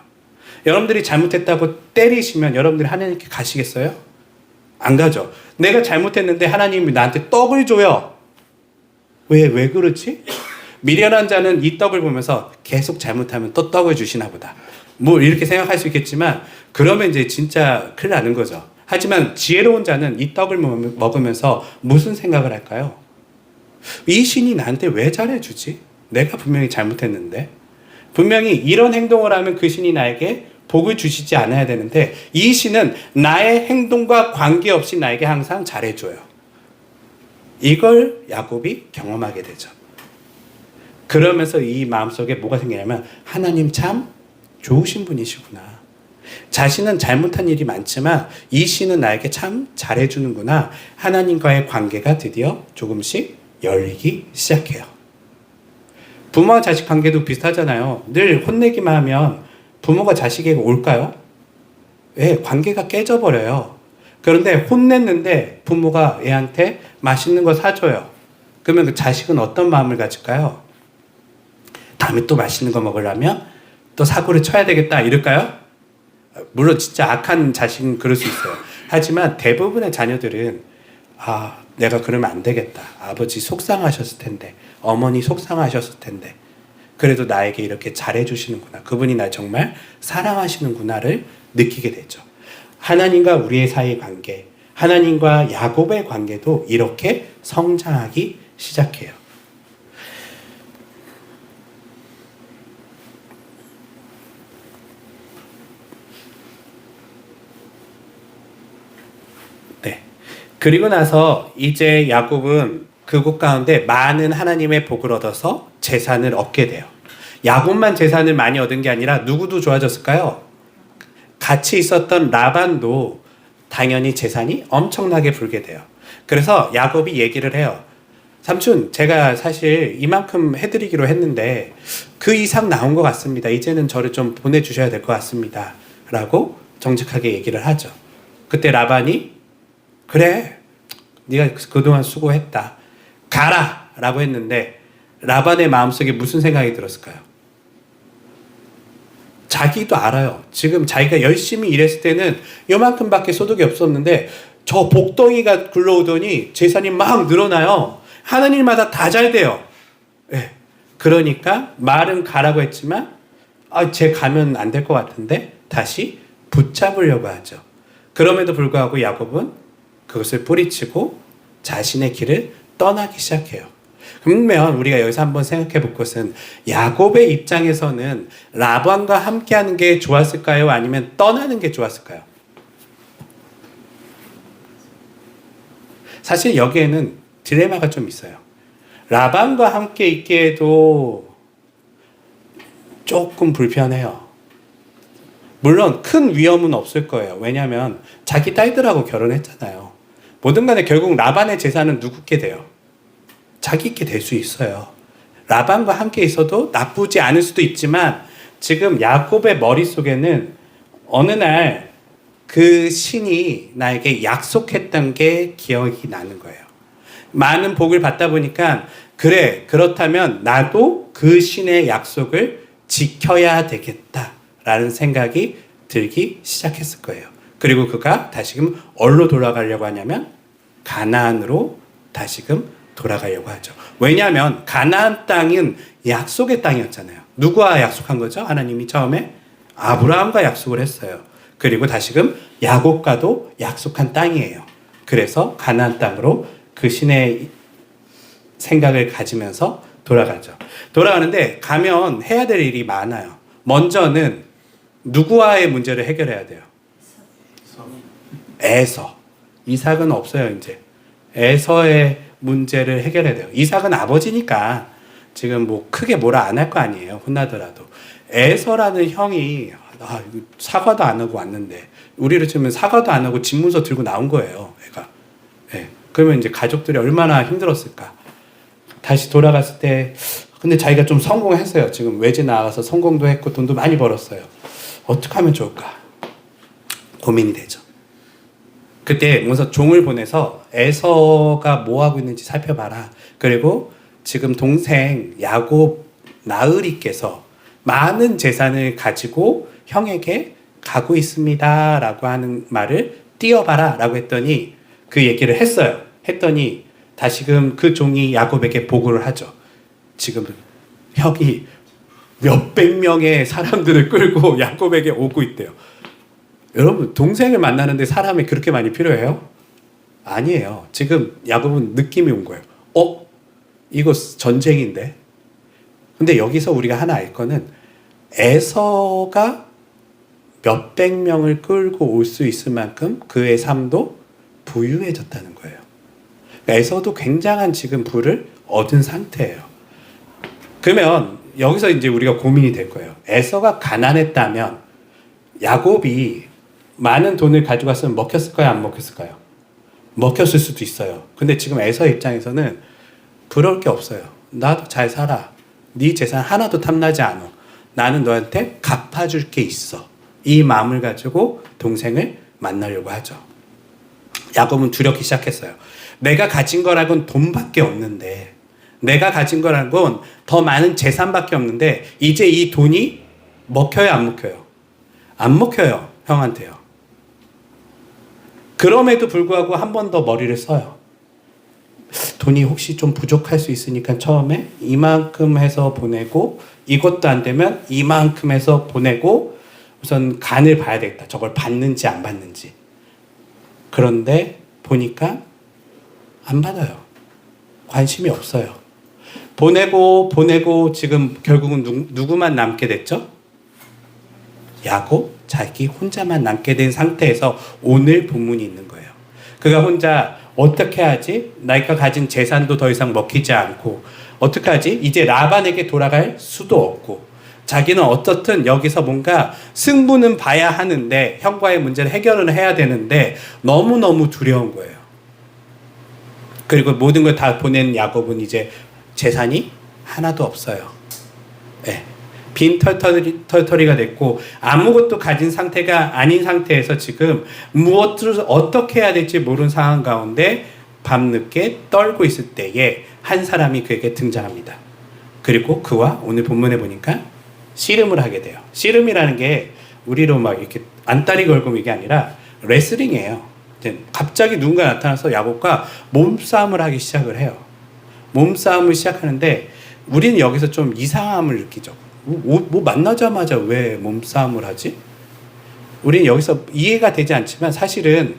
Speaker 1: 여러분들이 잘못했다고 때리시면 여러분들이 하나님께 가시겠어요? 안 가죠. 내가 잘못했는데 하나님이 나한테 떡을 줘요. 왜 그렇지? 미련한 자는 이 떡을 보면서 계속 잘못하면 또 떡을 주시나 보다. 뭐 이렇게 생각할 수 있겠지만 그러면 이제 진짜 큰일 나는 거죠. 하지만 지혜로운 자는 이 떡을 먹으면서 무슨 생각을 할까요? 이 신이 나한테 왜 잘해주지? 내가 분명히 잘못했는데 분명히 이런 행동을 하면 그 신이 나에게 복을 주시지 않아야 되는데 이 신은 나의 행동과 관계없이 나에게 항상 잘해줘요. 이걸 야곱이 경험하게 되죠. 그러면서 이 마음속에 뭐가 생기냐면 하나님 참 좋으신 분이시구나. 자신은 잘못한 일이 많지만 이 신은 나에게 참 잘해주는구나. 하나님과의 관계가 드디어 조금씩 열리기 시작해요. 부모와 자식 관계도 비슷하잖아요. 늘 혼내기만 하면 부모가 자식에게 올까요? 관계가 깨져버려요. 그런데 혼냈는데 부모가 애한테 맛있는 거 사줘요. 그러면 그 자식은 어떤 마음을 가질까요? 다음에 또 맛있는 거 먹으려면 또 사고를 쳐야 되겠다 이럴까요? 물론 진짜 악한 자식은 그럴 수 있어요. 하지만 대부분의 자녀들은 내가 그러면 안 되겠다. 아버지 속상하셨을 텐데 어머니 속상하셨을 텐데 그래도 나에게 이렇게 잘해주시는구나. 그분이 날 정말 사랑하시는구나를 느끼게 되죠. 하나님과 우리의 사이의 관계, 하나님과 야곱의 관계도 이렇게 성장하기 시작해요. 네. 그리고 나서 이제 야곱은 그곳 가운데 많은 하나님의 복을 얻어서 재산을 얻게 돼요. 야곱만 재산을 많이 얻은 게 아니라 누구도 좋아졌을까요? 같이 있었던 라반도 당연히 재산이 엄청나게 불게 돼요. 그래서 야곱이 얘기를 해요. 삼촌, 제가 사실 이만큼 해드리기로 했는데 그 이상 나온 것 같습니다. 이제는 저를 좀 보내주셔야 될 것 같습니다. 라고 정직하게 얘기를 하죠. 그때 라반이 그래, 네가 그동안 수고했다. 가라! 라고 했는데 라반의 마음속에 무슨 생각이 들었을까요? 자기도 알아요. 지금 자기가 열심히 일했을 때는 요만큼밖에 소득이 없었는데 저 복덩이가 굴러오더니 재산이 막 늘어나요. 하나님마다 다 잘 돼요. 네. 그러니까 말은 가라고 했지만 쟤 가면 안 될 것 같은데 다시 붙잡으려고 하죠. 그럼에도 불구하고 야곱은 그것을 뿌리치고 자신의 길을 떠나기 시작해요. 그러면 우리가 여기서 한번 생각해 볼 것은 야곱의 입장에서는 라반과 함께하는 게 좋았을까요? 아니면 떠나는 게 좋았을까요? 사실 여기에는 딜레마가 좀 있어요. 라반과 함께 있기에도 조금 불편해요. 물론 큰 위험은 없을 거예요. 왜냐하면 자기 딸들하고 결혼했잖아요. 뭐든 간에 결국 라반의 재산은 누구께 돼요? 자기께 될 수 있어요. 라반과 함께 있어도 나쁘지 않을 수도 있지만 지금 야곱의 머릿속에는 어느 날 그 신이 나에게 약속했던 게 기억이 나는 거예요. 많은 복을 받다 보니까 그래, 그렇다면 나도 그 신의 약속을 지켜야 되겠다라는 생각이 들기 시작했을 거예요. 그리고 그가 다시금 어디로 돌아가려고 하냐면 가나안으로 다시금 돌아가려고 하죠. 왜냐하면 가나안 땅은 약속의 땅이었잖아요. 누구와 약속한 거죠? 하나님이 처음에 아브라함과 약속을 했어요. 그리고 다시금 야곱과도 약속한 땅이에요. 그래서 가나안 땅으로 그 신의 생각을 가지면서 돌아가죠. 돌아가는데 가면 해야 될 일이 많아요. 먼저는 누구와의 문제를 해결해야 돼요? 에서. 이삭은 없어요, 이제. 에서의 문제를 해결해야 돼요. 이삭은 아버지니까 지금 뭐 크게 뭐라 안 할 거 아니에요. 혼나더라도. 에서라는 형이 사과도 안 하고 왔는데 우리로 치면 사과도 안 하고 집문서 들고 나온 거예요. 애가. 네. 그러면 이제 가족들이 얼마나 힘들었을까. 다시 돌아갔을 때 근데 자기가 좀 성공했어요. 지금 외지 나가서 성공도 했고 돈도 많이 벌었어요. 어떻게 하면 좋을까? 고민이 되죠. 그때 먼저 종을 보내서 에서가 뭐 하고 있는지 살펴봐라. 그리고 지금 동생 야곱 나으리께서 많은 재산을 가지고 형에게 가고 있습니다. 라고 하는 말을 띄워봐라. 라고 했더니 그 얘기를 했어요. 했더니 다시금 그 종이 야곱에게 보고를 하죠. 지금 형이 몇백 명의 사람들을 끌고 야곱에게 오고 있대요. 여러분, 동생을 만나는데 사람이 그렇게 많이 필요해요? 아니에요. 지금 야곱은 느낌이 온 거예요. 이거 전쟁인데? 근데 여기서 우리가 하나 알 거는 에서가 몇백 명을 끌고 올 수 있을 만큼 그의 삶도 부유해졌다는 거예요. 에서도 굉장한 지금 부를 얻은 상태예요. 그러면 여기서 이제 우리가 고민이 될 거예요. 에서가 가난했다면 야곱이 많은 돈을 가지고 왔으면 먹혔을까요? 안 먹혔을까요? 먹혔을 수도 있어요. 근데 지금 에서 입장에서는 부러울 게 없어요. 나도 잘 살아. 네 재산 하나도 탐나지 않아. 나는 너한테 갚아줄 게 있어. 이 마음을 가지고 동생을 만나려고 하죠. 야곱은 두렵기 시작했어요. 내가 가진 거라고는 돈밖에 없는데, 내가 가진 거라고는 더 많은 재산밖에 없는데 이제 이 돈이 먹혀요, 안 먹혀요? 안 먹혀요, 형한테요. 그럼에도 불구하고 한 번 더 머리를 써요. 돈이 혹시 좀 부족할 수 있으니까 처음에 이만큼 해서 보내고 이것도 안 되면 이만큼 해서 보내고 우선 간을 봐야 되겠다. 저걸 받는지 안 받는지. 그런데 보니까 안 받아요. 관심이 없어요. 보내고 지금 결국은 누구만 남게 됐죠? 야곱 자기 혼자만 남게 된 상태에서 오늘 본문이 있는 거예요. 그가 혼자 어떻게 하지? 내가 가진 재산도 더 이상 먹히지 않고 어떻게 하지? 이제 라반에게 돌아갈 수도 없고 자기는 어떻든 여기서 뭔가 승부는 봐야 하는데 형과의 문제를 해결을 해야 되는데 너무너무 두려운 거예요. 그리고 모든 걸 다 보낸 야곱은 이제 재산이 하나도 없어요. 네. 빈 털터리가 됐고 아무것도 가진 상태가 아닌 상태에서 지금 무엇을 어떻게 해야 될지 모르는 상황 가운데 밤늦게 떨고 있을 때에 한 사람이 그에게 등장합니다. 그리고 그와 오늘 본문에 보니까 씨름을 하게 돼요. 씨름이라는 게 우리로 막 이렇게 안다리 걸고 이게 아니라 레슬링이에요. 갑자기 누군가 나타나서 야곱과 몸싸움을 하기 시작을 해요. 몸싸움을 시작하는데 우리는 여기서 좀 이상함을 느끼죠. 뭐 만나자마자 왜 몸싸움을 하지? 우리는 여기서 이해가 되지 않지만 사실은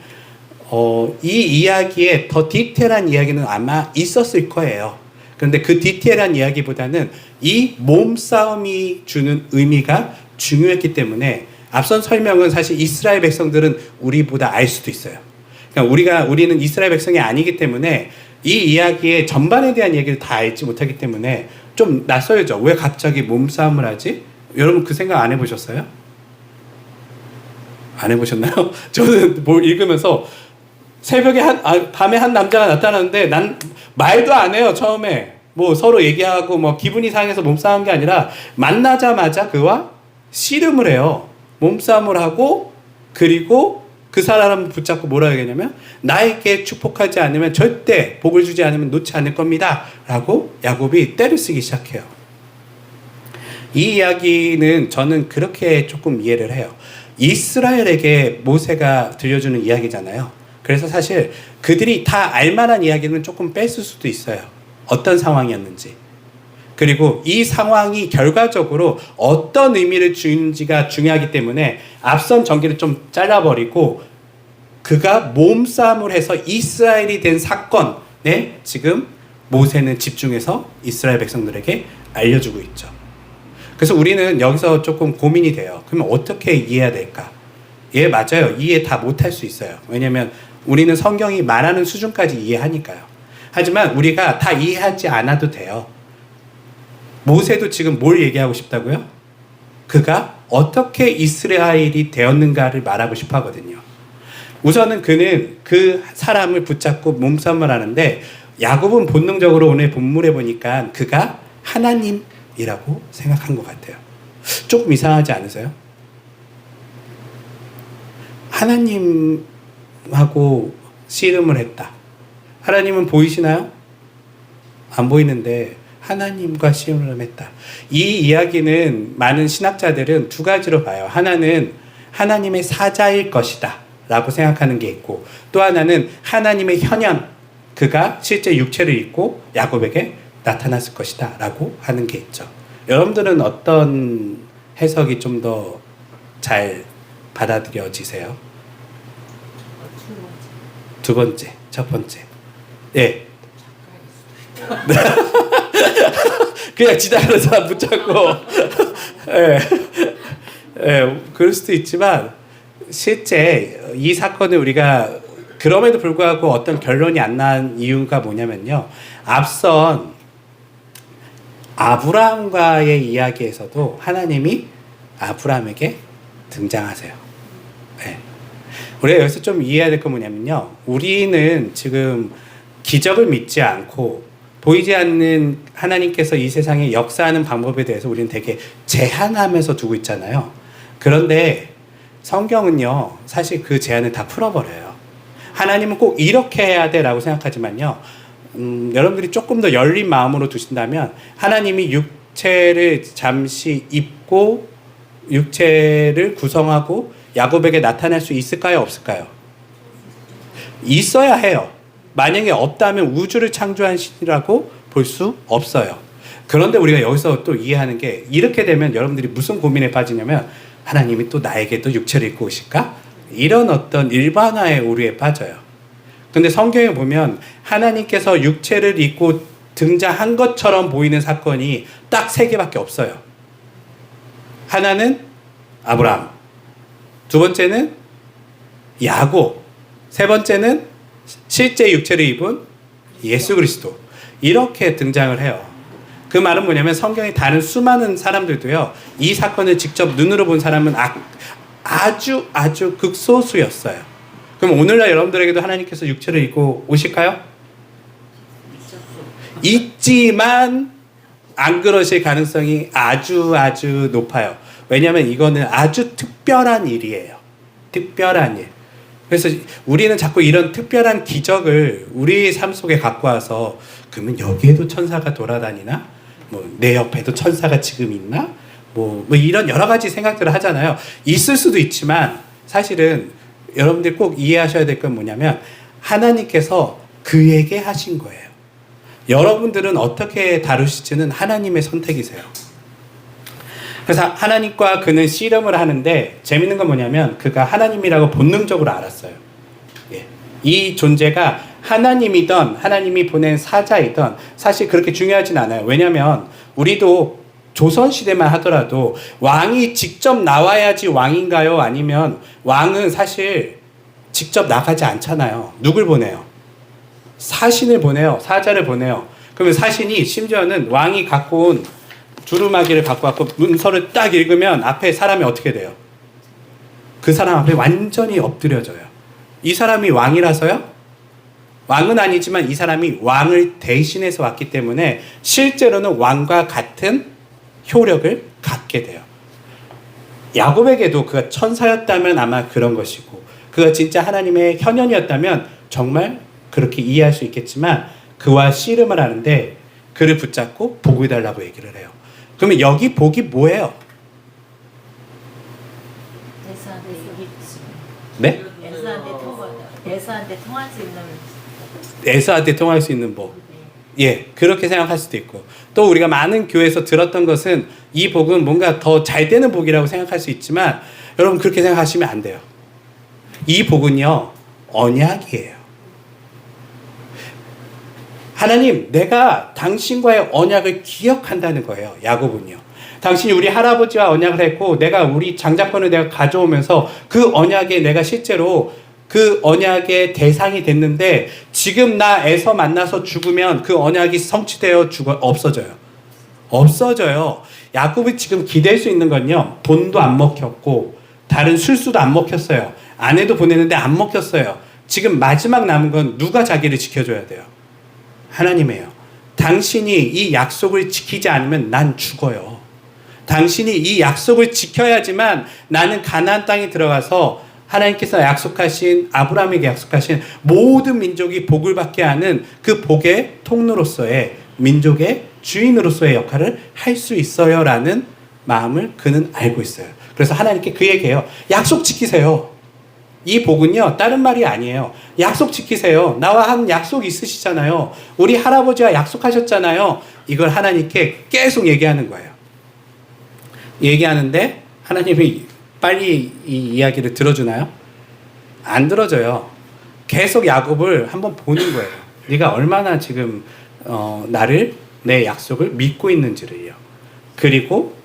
Speaker 1: 이 이야기에 더 디테일한 이야기는 아마 있었을 거예요. 그런데 그 디테일한 이야기보다는 이 몸싸움이 주는 의미가 중요했기 때문에 앞선 설명은 사실 이스라엘 백성들은 우리보다 알 수도 있어요. 그러니까 우리는 이스라엘 백성이 아니기 때문에 이 이야기의 전반에 대한 얘기를 다 알지 못하기 때문에 좀 낯설죠. 왜 갑자기 몸싸움을 하지? 여러분 그 생각 안 해보셨어요? 안 해보셨나요? 저는 뭘 읽으면서 새벽에 밤에 한 남자가 나타나는데 난 말도 안 해요. 처음에 뭐 서로 얘기하고 뭐 기분이 상해서 몸싸움한 게 아니라 만나자마자 그와 씨름을 해요. 몸싸움을 하고 그리고 그 사람을 붙잡고 뭐라 하겠냐면 나에게 축복하지 않으면 절대 복을 주지 않으면 놓지 않을 겁니다 라고 야곱이 때를 쓰기 시작해요. 이 이야기는 저는 그렇게 조금 이해를 해요. 이스라엘에게 모세가 들려주는 이야기잖아요. 그래서 사실 그들이 다 알만한 이야기는 조금 뺐을 수도 있어요. 어떤 상황이었는지. 그리고 이 상황이 결과적으로 어떤 의미를 주는지가 중요하기 때문에 앞선 전기를 좀 잘라버리고 그가 몸싸움을 해서 이스라엘이 된 사건에 지금 모세는 집중해서 이스라엘 백성들에게 알려주고 있죠. 그래서 우리는 여기서 조금 고민이 돼요. 그러면 어떻게 이해해야 될까? 예, 맞아요. 이해 다 못할 수 있어요. 왜냐하면 우리는 성경이 말하는 수준까지 이해하니까요. 하지만 우리가 다 이해하지 않아도 돼요. 모세도 지금 뭘 얘기하고 싶다고요? 그가 어떻게 이스라엘이 되었는가를 말하고 싶어 하거든요. 우선은 그는 그 사람을 붙잡고 몸싸움을 하는데 야곱은 본능적으로 오늘 본문에 보니까 그가 하나님이라고 생각한 것 같아요. 조금 이상하지 않으세요? 하나님하고 씨름을 했다. 하나님은 보이시나요? 안 보이는데 하나님과 씨름을 했다. 이 이야기는 많은 신학자들은 두 가지로 봐요. 하나는 하나님의 사자일 것이다 라고 생각하는 게 있고 또 하나는 하나님의 현현, 그가 실제 육체를 입고 야곱에게 나타났을 것이다 라고 하는 게 있죠. 여러분들은 어떤 해석이 좀 더 잘 받아들여지세요? 두 번째, 첫 번째. 예. 그냥 지나가는 사람 붙잡고 예. 예, 그럴 수도 있지만 실제 이 사건을 우리가 그럼에도 불구하고 어떤 결론이 안 난 이유가 뭐냐면요. 앞선 아브라함과의 이야기에서도 하나님이 아브라함에게 등장하세요. 예. 우리가 여기서 좀 이해해야 될 건 뭐냐면요. 우리는 지금 기적을 믿지 않고 보이지 않는 하나님께서 이 세상에 역사하는 방법에 대해서 우리는 되게 제한하면서 두고 있잖아요. 그런데 성경은요, 사실 그 제한을 다 풀어버려요. 하나님은 꼭 이렇게 해야 돼라고 생각하지만요, 여러분들이 조금 더 열린 마음으로 두신다면 하나님이 육체를 잠시 입고 육체를 구성하고 야곱에게 나타날 수 있을까요? 없을까요? 있어야 해요. 만약에 없다면 우주를 창조한 신이라고 볼 수 없어요. 그런데 우리가 여기서 또 이해하는 게 이렇게 되면 여러분들이 무슨 고민에 빠지냐면 하나님이 또 나에게도 육체를 입고 오실까? 이런 어떤 일반화의 오류에 빠져요. 근데 성경에 보면 하나님께서 육체를 입고 등장한 것처럼 보이는 사건이 딱 3개밖에 없어요. 하나는 아브라함, 두 번째는 야곱, 세 번째는 실제 육체를 입은 예수 그리스도. 이렇게 등장을 해요. 그 말은 뭐냐면 성경의 다른 수많은 사람들도요, 이 사건을 직접 눈으로 본 사람은 아주 극소수였어요. 그럼 오늘날 여러분들에게도 하나님께서 육체를 입고 오실까요? 있지만 안 그러실 가능성이 아주 높아요. 왜냐하면 이거는 아주 특별한 일이에요. 특별한 일. 그래서 우리는 자꾸 이런 특별한 기적을 우리 삶 속에 갖고 와서 그러면 여기에도 천사가 돌아다니나? 뭐 내 옆에도 천사가 지금 있나? 뭐 이런 여러 가지 생각들을 하잖아요. 있을 수도 있지만 사실은 여러분들 꼭 이해하셔야 될 건 뭐냐면 하나님께서 그에게 하신 거예요. 여러분들은 어떻게 다루실지는 하나님의 선택이세요. 그래서 하나님과 그는 씨름을 하는데 재밌는 건 뭐냐면 그가 하나님이라고 본능적으로 알았어요. 예. 이 존재가 하나님이든 하나님이 보낸 사자이든 사실 그렇게 중요하진 않아요. 왜냐하면 우리도 조선시대만 하더라도 왕이 직접 나와야지 왕인가요? 아니면 왕은 사실 직접 나가지 않잖아요. 누굴 보내요? 사신을 보내요. 사자를 보내요. 그러면 사신이 심지어는 왕이 갖고 온 두루마기를 갖고 왔고 문서를 딱 읽으면 앞에 사람이 어떻게 돼요? 그 사람 앞에 완전히 엎드려져요. 이 사람이 왕이라서요? 왕은 아니지만 이 사람이 왕을 대신해서 왔기 때문에 실제로는 왕과 같은 효력을 갖게 돼요. 야곱에게도 그가 천사였다면 아마 그런 것이고 그가 진짜 하나님의 현현이었다면 정말 그렇게 이해할 수 있겠지만 그와 씨름을 하는데 그를 붙잡고 복을 달라고 얘기를 해요. 그러면 여기 복이 뭐예요? 네?
Speaker 2: 에서한테 통할 수 있는
Speaker 1: 에서한테 통할 수 있는 복. 예, 그렇게 생각할 수도 있고 또 우리가 많은 교회에서 들었던 것은 이 복은 뭔가 더 잘 되는 복이라고 생각할 수 있지만 여러분 그렇게 생각하시면 안 돼요. 이 복은요 언약이에요. 하나님, 내가 당신과의 언약을 기억한다는 거예요. 야곱은요. 당신이 우리 할아버지와 언약을 했고 내가 우리 장자권을 내가 가져오면서 그 언약에 내가 실제로 그 언약의 대상이 됐는데 지금 나 에서 만나서 죽으면 그 언약이 성취되어 없어져요. 없어져요. 야곱이 지금 기댈 수 있는 건요. 돈도 안 먹혔고 다른 술수도 안 먹혔어요. 아내도 보내는데 안 먹혔어요. 지금 마지막 남은 건 누가 자기를 지켜줘야 돼요? 하나님이에요. 당신이 이 약속을 지키지 않으면 난 죽어요. 당신이 이 약속을 지켜야지만 나는 가나안 땅에 들어가서 하나님께서 약속하신 아브라함에게 약속하신 모든 민족이 복을 받게 하는 그 복의 통로로서의 민족의 주인으로서의 역할을 할 수 있어요 라는 마음을 그는 알고 있어요. 그래서 하나님께 그 얘기해요. 약속 지키세요. 이 복은요 다른 말이 아니에요. 약속 지키세요. 나와 한 약속 있으시잖아요. 우리 할아버지와 약속하셨잖아요. 이걸 하나님께 계속 얘기하는 거예요. 얘기하는데 하나님이 빨리 이 이야기를 들어주나요? 안 들어줘요. 계속 야곱을 한번 보는 거예요. 네가 얼마나 지금 나를 내 약속을 믿고 있는지를요. 그리고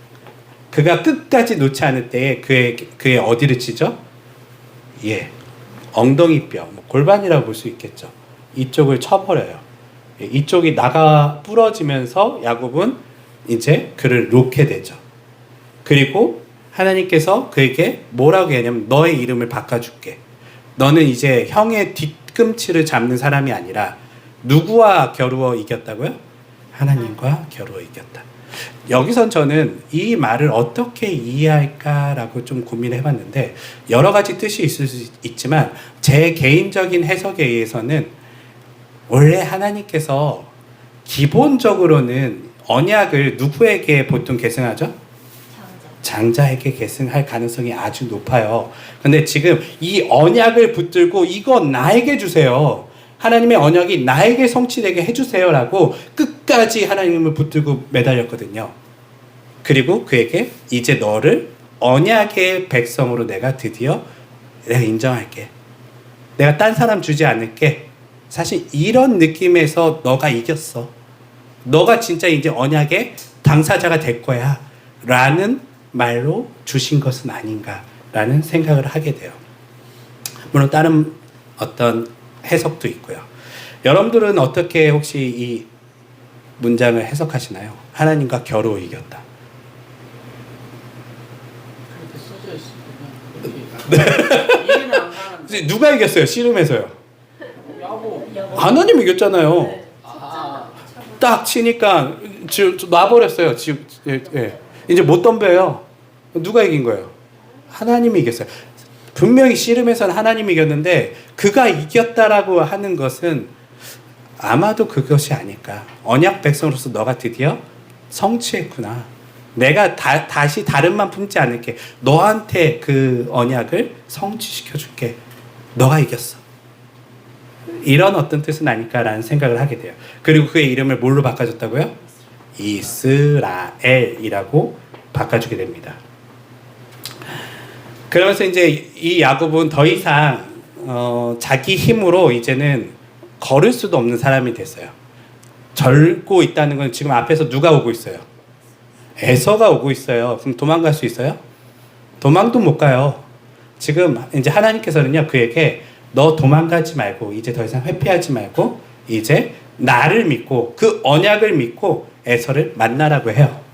Speaker 1: 그가 끝까지 놓지 않을 때에 그의 어디를 치죠? 예, 엉덩이뼈, 골반이라고 볼 수 있겠죠. 이쪽을 쳐버려요. 예, 이쪽이 나가 부러지면서 야곱은 이제 그를 놓게 되죠. 그리고 하나님께서 그에게 뭐라고 하냐면 너의 이름을 바꿔줄게. 너는 이제 형의 뒤꿈치를 잡는 사람이 아니라 누구와 겨루어 이겼다고요? 하나님과 겨루어 이겼다. 여기선 저는 이 말을 어떻게 이해할까라고 좀 고민을 해봤는데 여러 가지 뜻이 있을 수 있지만 제 개인적인 해석에 의해서는 원래 하나님께서 기본적으로는 언약을 누구에게 보통 계승하죠? 장자에게 계승할 가능성이 아주 높아요. 근데 지금 이 언약을 붙들고 이거 나에게 주세요. 하나님의 언약이 나에게 성취되게 해주세요라고 끝까지 하나님을 붙들고 매달렸거든요. 그리고 그에게 이제 너를 언약의 백성으로 내가 드디어 내가 인정할게. 내가 딴 사람 주지 않을게. 사실 이런 느낌에서 너가 이겼어. 너가 진짜 이제 언약의 당사자가 될 거야. 라는 말로 주신 것은 아닌가라는 생각을 하게 돼요. 물론 다른 어떤 해석도 있고요. 여러분들은 어떻게 혹시 이 문장을 해석하시나요? 하나님과 겨루 이겼다.
Speaker 3: 그렇게 써져 있습니다. 이해는 안 가는데.
Speaker 1: 누가 이겼어요? 씨름에서요.
Speaker 3: 야곱.
Speaker 1: 하나님 이겼잖아요.
Speaker 2: 네.
Speaker 3: 아,
Speaker 1: 딱 치니까 놔버렸어요. 예. 이제 못 덤벼요. 누가 이긴 거예요? 하나님이 이겼어요. 분명히 씨름에서는 하나님이 이겼는데 그가 이겼다라고 하는 것은 아마도 그것이 아닐까. 언약 백성으로서 너가 드디어 성취했구나. 내가 다시 다른만 품지 않을게. 너한테 그 언약을 성취시켜줄게. 너가 이겼어. 이런 어떤 뜻은 아닐까라는 생각을 하게 돼요. 그리고 그의 이름을 뭘로 바꿔줬다고요? 이스라엘이라고 바꿔주게 됩니다. 그러면서 이제 이 야곱은 더 이상 자기 힘으로 이제는 걸을 수도 없는 사람이 됐어요. 절고 있다는 건 지금 앞에서 누가 오고 있어요? 에서가 오고 있어요. 그럼 도망갈 수 있어요? 도망도 못 가요. 지금 이제 하나님께서는요, 그에게 너 도망가지 말고 이제 더 이상 회피하지 말고 이제 나를 믿고 그 언약을 믿고 에서를 만나라고 해요.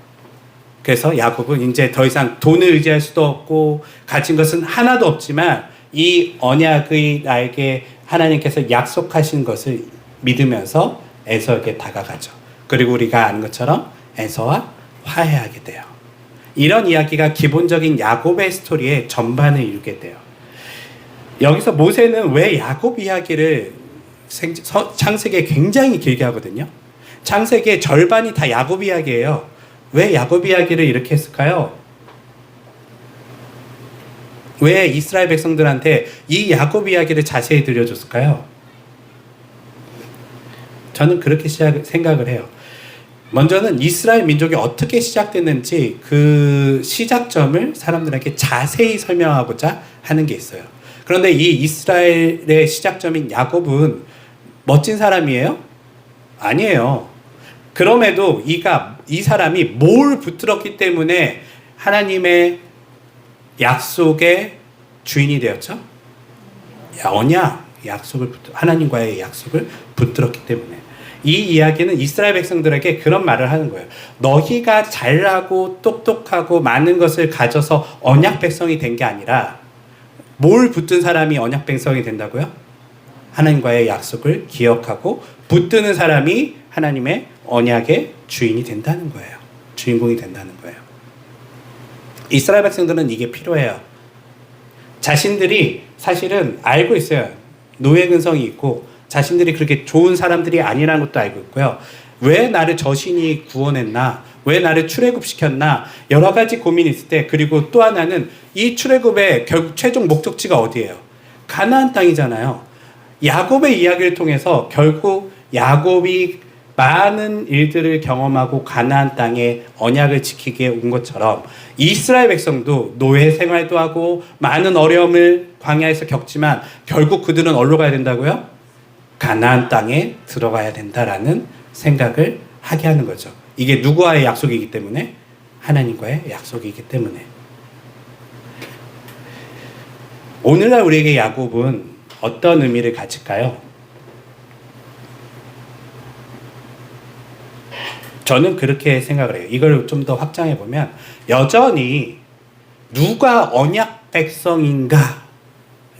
Speaker 1: 그래서 야곱은 이제 더 이상 돈을 의지할 수도 없고 가진 것은 하나도 없지만 이 언약의 나에게 하나님께서 약속하신 것을 믿으면서 에서에게 다가가죠. 그리고 우리가 아는 것처럼 에서와 화해하게 돼요. 이런 이야기가 기본적인 야곱의 스토리의 전반을 이루게 돼요. 여기서 모세는 왜 야곱 이야기를 창세기에 굉장히 길게 하거든요. 창세기의 절반이 다 야곱 이야기예요. 왜 야곱 이야기를 이렇게 했을까요? 왜 이스라엘 백성들한테 이 야곱 이야기를 자세히 들려줬을까요? 저는 그렇게 생각을 해요. 먼저는 이스라엘 민족이 어떻게 시작됐는지 그 시작점을 사람들에게 자세히 설명하고자 하는 게 있어요. 그런데 이 이스라엘의 시작점인 야곱은 멋진 사람이에요? 아니에요. 그럼에도 이 사람이 뭘 붙들었기 때문에 하나님의 약속의 주인이 되었죠? 언약, 하나님과의 약속을 붙들었기 때문에. 이 이야기는 이스라엘 백성들에게 그런 말을 하는 거예요. 너희가 잘나고 똑똑하고 많은 것을 가져서 언약 백성이 된 게 아니라 뭘 붙든 사람이 언약 백성이 된다고요? 하나님과의 약속을 기억하고 붙드는 사람이 하나님의 언약의 주인이 된다는 거예요. 주인공이 된다는 거예요. 이스라엘 백성들은 이게 필요해요. 자신들이 사실은 알고 있어요. 노예 근성이 있고 자신들이 그렇게 좋은 사람들이 아니라는 것도 알고 있고요. 왜 나를 저 신이 구원했나? 왜 나를 출애굽시켰나? 여러 가지 고민이 있을 때, 그리고 또 하나는 이 출애굽의 결국 최종 목적지가 어디예요? 가나안 땅이잖아요. 야곱의 이야기를 통해서 결국 야곱이 많은 일들을 경험하고 가나안 땅에 언약을 지키게 온 것처럼 이스라엘 백성도 노예 생활도 하고 많은 어려움을 광야에서 겪지만 결국 그들은 어디로 가야 된다고요? 가나안 땅에 들어가야 된다라는 생각을 하게 하는 거죠. 이게 누구와의 약속이기 때문에? 하나님과의 약속이기 때문에. 오늘날 우리에게 야곱은 어떤 의미를 가질까요? 저는 그렇게 생각을 해요. 이걸 좀 더 확장해 보면 여전히 누가 언약 백성인가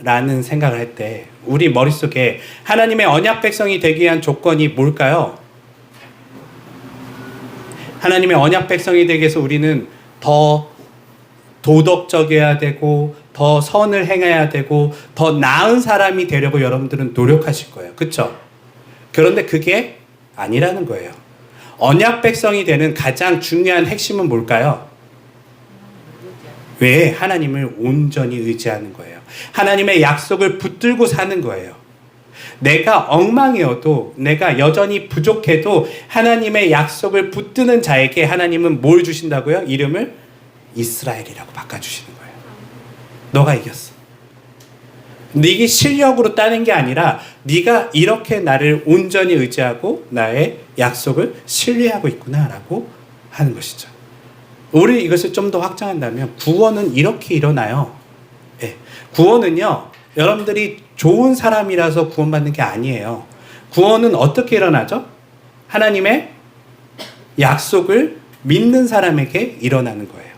Speaker 1: 라는 생각을 할 때 우리 머릿속에 하나님의 언약 백성이 되기 위한 조건이 뭘까요? 하나님의 언약 백성이 되기 위해서 우리는 더 도덕적이어야 되고 더 선을 행해야 되고 더 나은 사람이 되려고 여러분들은 노력하실 거예요. 그렇죠? 그런데 그게 아니라는 거예요. 언약 백성이 되는 가장 중요한 핵심은 뭘까요? 왜? 하나님을 온전히 의지하는 거예요. 하나님의 약속을 붙들고 사는 거예요. 내가 엉망이어도, 내가 여전히 부족해도 하나님의 약속을 붙드는 자에게 하나님은 뭘 주신다고요? 이름을 이스라엘이라고 바꿔주시는 거예요. 너가 이겼어. 네게 실력으로 따는 게 아니라 네가 이렇게 나를 온전히 의지하고 나의 약속을 신뢰하고 있구나라고 하는 것이죠. 우리 이것을 좀 더 확장한다면 구원은 이렇게 일어나요. 예. 구원은요, 여러분들이 좋은 사람이라서 구원받는 게 아니에요. 구원은 어떻게 일어나죠? 하나님의 약속을 믿는 사람에게 일어나는 거예요.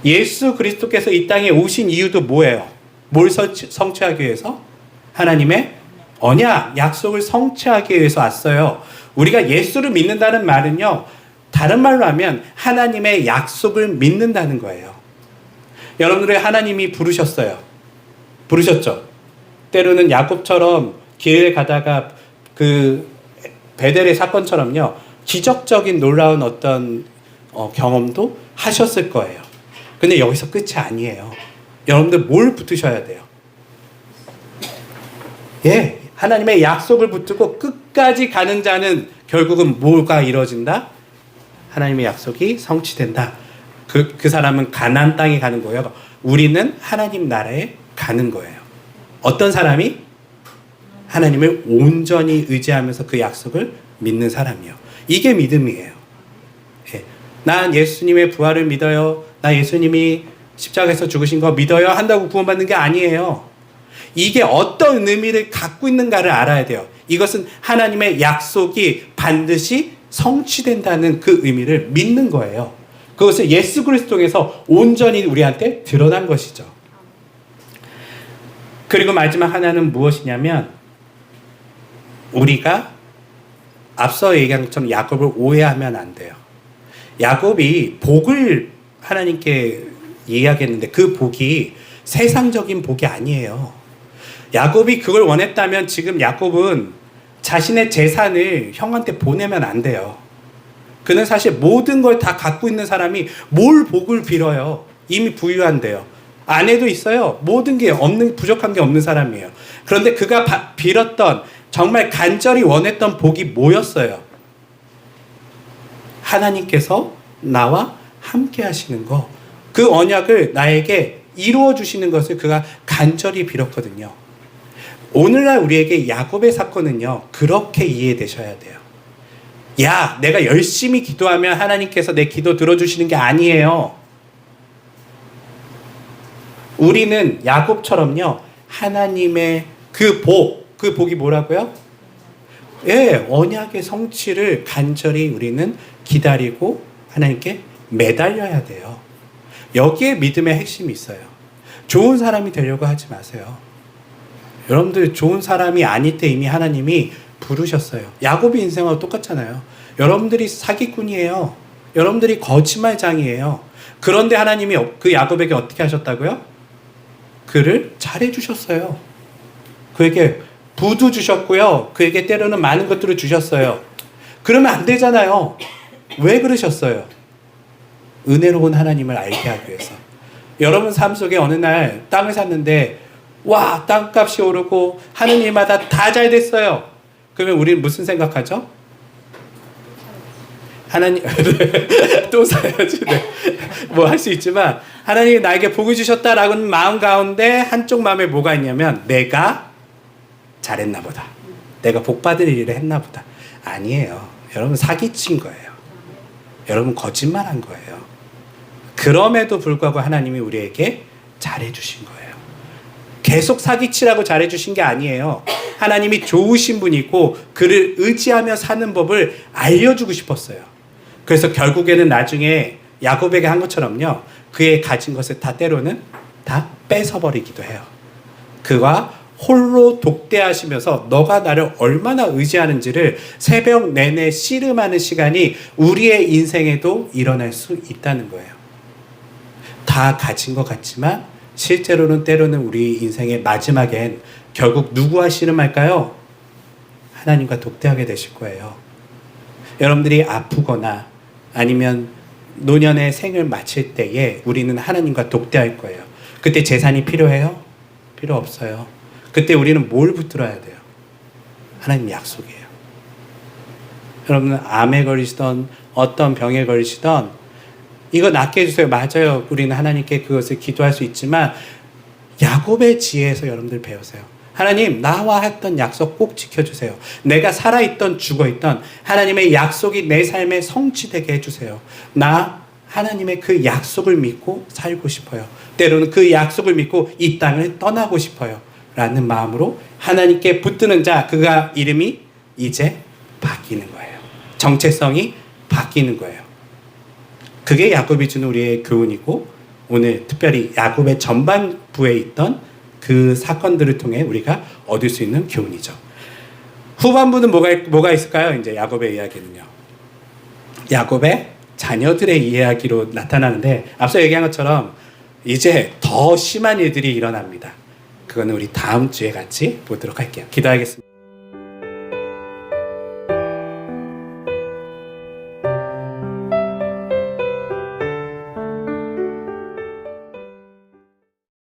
Speaker 1: 예수 그리스도께서 이 땅에 오신 이유도 뭐예요? 뭘 성취하기 위해서? 하나님의 언약, 약속을 성취하기 위해서 왔어요. 우리가 예수를 믿는다는 말은요, 다른 말로 하면 하나님의 약속을 믿는다는 거예요. 여러분들의 하나님이 부르셨어요. 부르셨죠? 때로는 야곱처럼 길에 가다가 그 베델의 사건처럼요, 기적적인 놀라운 어떤 경험도 하셨을 거예요. 근데 여기서 끝이 아니에요. 여러분들 뭘 붙으셔야 돼요? 예, 하나님의 약속을 붙들고 끝까지 가는 자는 결국은 뭐가 이루어진다? 하나님의 약속이 성취된다. 그 사람은 가나안 땅에 가는 거예요. 우리는 하나님 나라에 가는 거예요. 어떤 사람이? 하나님을 온전히 의지하면서 그 약속을 믿는 사람이요. 이게 믿음이에요. 예. 난 예수님의 부활을 믿어요. 나 예수님이 십자가에서 죽으신 거 믿어요 한다고 구원받는 게 아니에요. 이게 어떤 의미를 갖고 있는가를 알아야 돼요. 이것은 하나님의 약속이 반드시 성취된다는 그 의미를 믿는 거예요. 그것을 예수 그리스도에서 온전히 우리한테 드러난 것이죠. 그리고 마지막 하나는 무엇이냐면, 우리가 앞서 얘기한 것처럼 야곱을 오해하면 안 돼요. 야곱이 복을 하나님께 이야기했는데 그 복이 세상적인 복이 아니에요. 야곱이 그걸 원했다면 지금 야곱은 자신의 재산을 형한테 보내면 안 돼요. 그는 사실 모든 걸 다 갖고 있는 사람이 뭘 복을 빌어요. 이미 부유한데요. 아내도 있어요. 모든 게 없는, 부족한 게 없는 사람이에요. 그런데 그가 빌었던, 정말 간절히 원했던 복이 뭐였어요? 하나님께서 나와 함께 하시는 거, 그 언약을 나에게 이루어 주시는 것을 그가 간절히 빌었거든요. 오늘날 우리에게 야곱의 사건은요, 그렇게 이해되셔야 돼요. 야, 내가 열심히 기도하면 하나님께서 내 기도 들어주시는 게 아니에요. 우리는 야곱처럼요, 하나님의 그 복이 뭐라고요? 예, 언약의 성취를 간절히 우리는 기다리고 하나님께 매달려야 돼요. 여기에 믿음의 핵심이 있어요. 좋은 사람이 되려고 하지 마세요. 여러분들 좋은 사람이 아닐 때 이미 하나님이 부르셨어요. 야곱의 인생하고 똑같잖아요. 여러분들이 사기꾼이에요. 여러분들이 거짓말장이에요. 그런데 하나님이 그 야곱에게 어떻게 하셨다고요? 그를 잘해주셨어요. 그에게 부도 주셨고요. 그에게 때로는 많은 것들을 주셨어요. 그러면 안 되잖아요. 왜 그러셨어요? 은혜로운 하나님을 알게 하기 위해서. 여러분 삶 속에 어느 날 땅을 샀는데, 와, 땅값이 오르고 하는 일마다 다 잘 됐어요. 그러면 우리는 무슨 생각하죠? 하나님 또 사야지. 네. 뭐 할 수 있지만 하나님이 나에게 복을 주셨다라는 마음 가운데 한쪽 마음에 뭐가 있냐면, 내가 잘했나 보다. 내가 복 받을 일을 했나 보다. 아니에요. 여러분 사기친 거예요. 여러분 거짓말한 거예요. 그럼에도 불구하고 하나님이 우리에게 잘해주신 거예요. 계속 사기치라고 잘해주신 게 아니에요. 하나님이 좋으신 분이고 그를 의지하며 사는 법을 알려주고 싶었어요. 그래서 결국에는 나중에 야곱에게 한 것처럼요, 그의 가진 것을 다 때로는 다 뺏어버리기도 해요. 그가 홀로 독대하시면서 너가 나를 얼마나 의지하는지를 새벽 내내 씨름하는 시간이 우리의 인생에도 일어날 수 있다는 거예요. 다 가진 것 같지만 실제로는 때로는 우리 인생의 마지막엔 결국 누구와 씨름할까요? 하나님과 독대하게 되실 거예요. 여러분들이 아프거나 아니면 노년의 생을 마칠 때에 우리는 하나님과 독대할 거예요. 그때 재산이 필요해요? 필요 없어요. 그때 우리는 뭘 붙들어야 돼요? 하나님 약속이에요. 여러분 암에 걸리시던 어떤 병에 걸리시던 이거 낫게 해주세요. 맞아요. 우리는 하나님께 그것을 기도할 수 있지만 야곱의 지혜에서 여러분들 배우세요. 하나님 나와 했던 약속 꼭 지켜주세요. 내가 살아있던 죽어있던 하나님의 약속이 내 삶에 성취되게 해주세요. 나 하나님의 그 약속을 믿고 살고 싶어요. 때로는 그 약속을 믿고 이 땅을 떠나고 싶어요. 라는 마음으로 하나님께 붙드는 자, 그가 이름이 이제 바뀌는 거예요. 정체성이 바뀌는 거예요. 그게 야곱이 주는 우리의 교훈이고 오늘 특별히 야곱의 전반부에 있던 그 사건들을 통해 우리가 얻을 수 있는 교훈이죠. 후반부는 뭐가 있을까요? 이제 야곱의 이야기는요. 야곱의 자녀들의 이야기로 나타나는데 앞서 얘기한 것처럼 이제 더 심한 일들이 일어납니다. 그거는 우리 다음 주에 같이 보도록 할게요. 기도하겠습니다.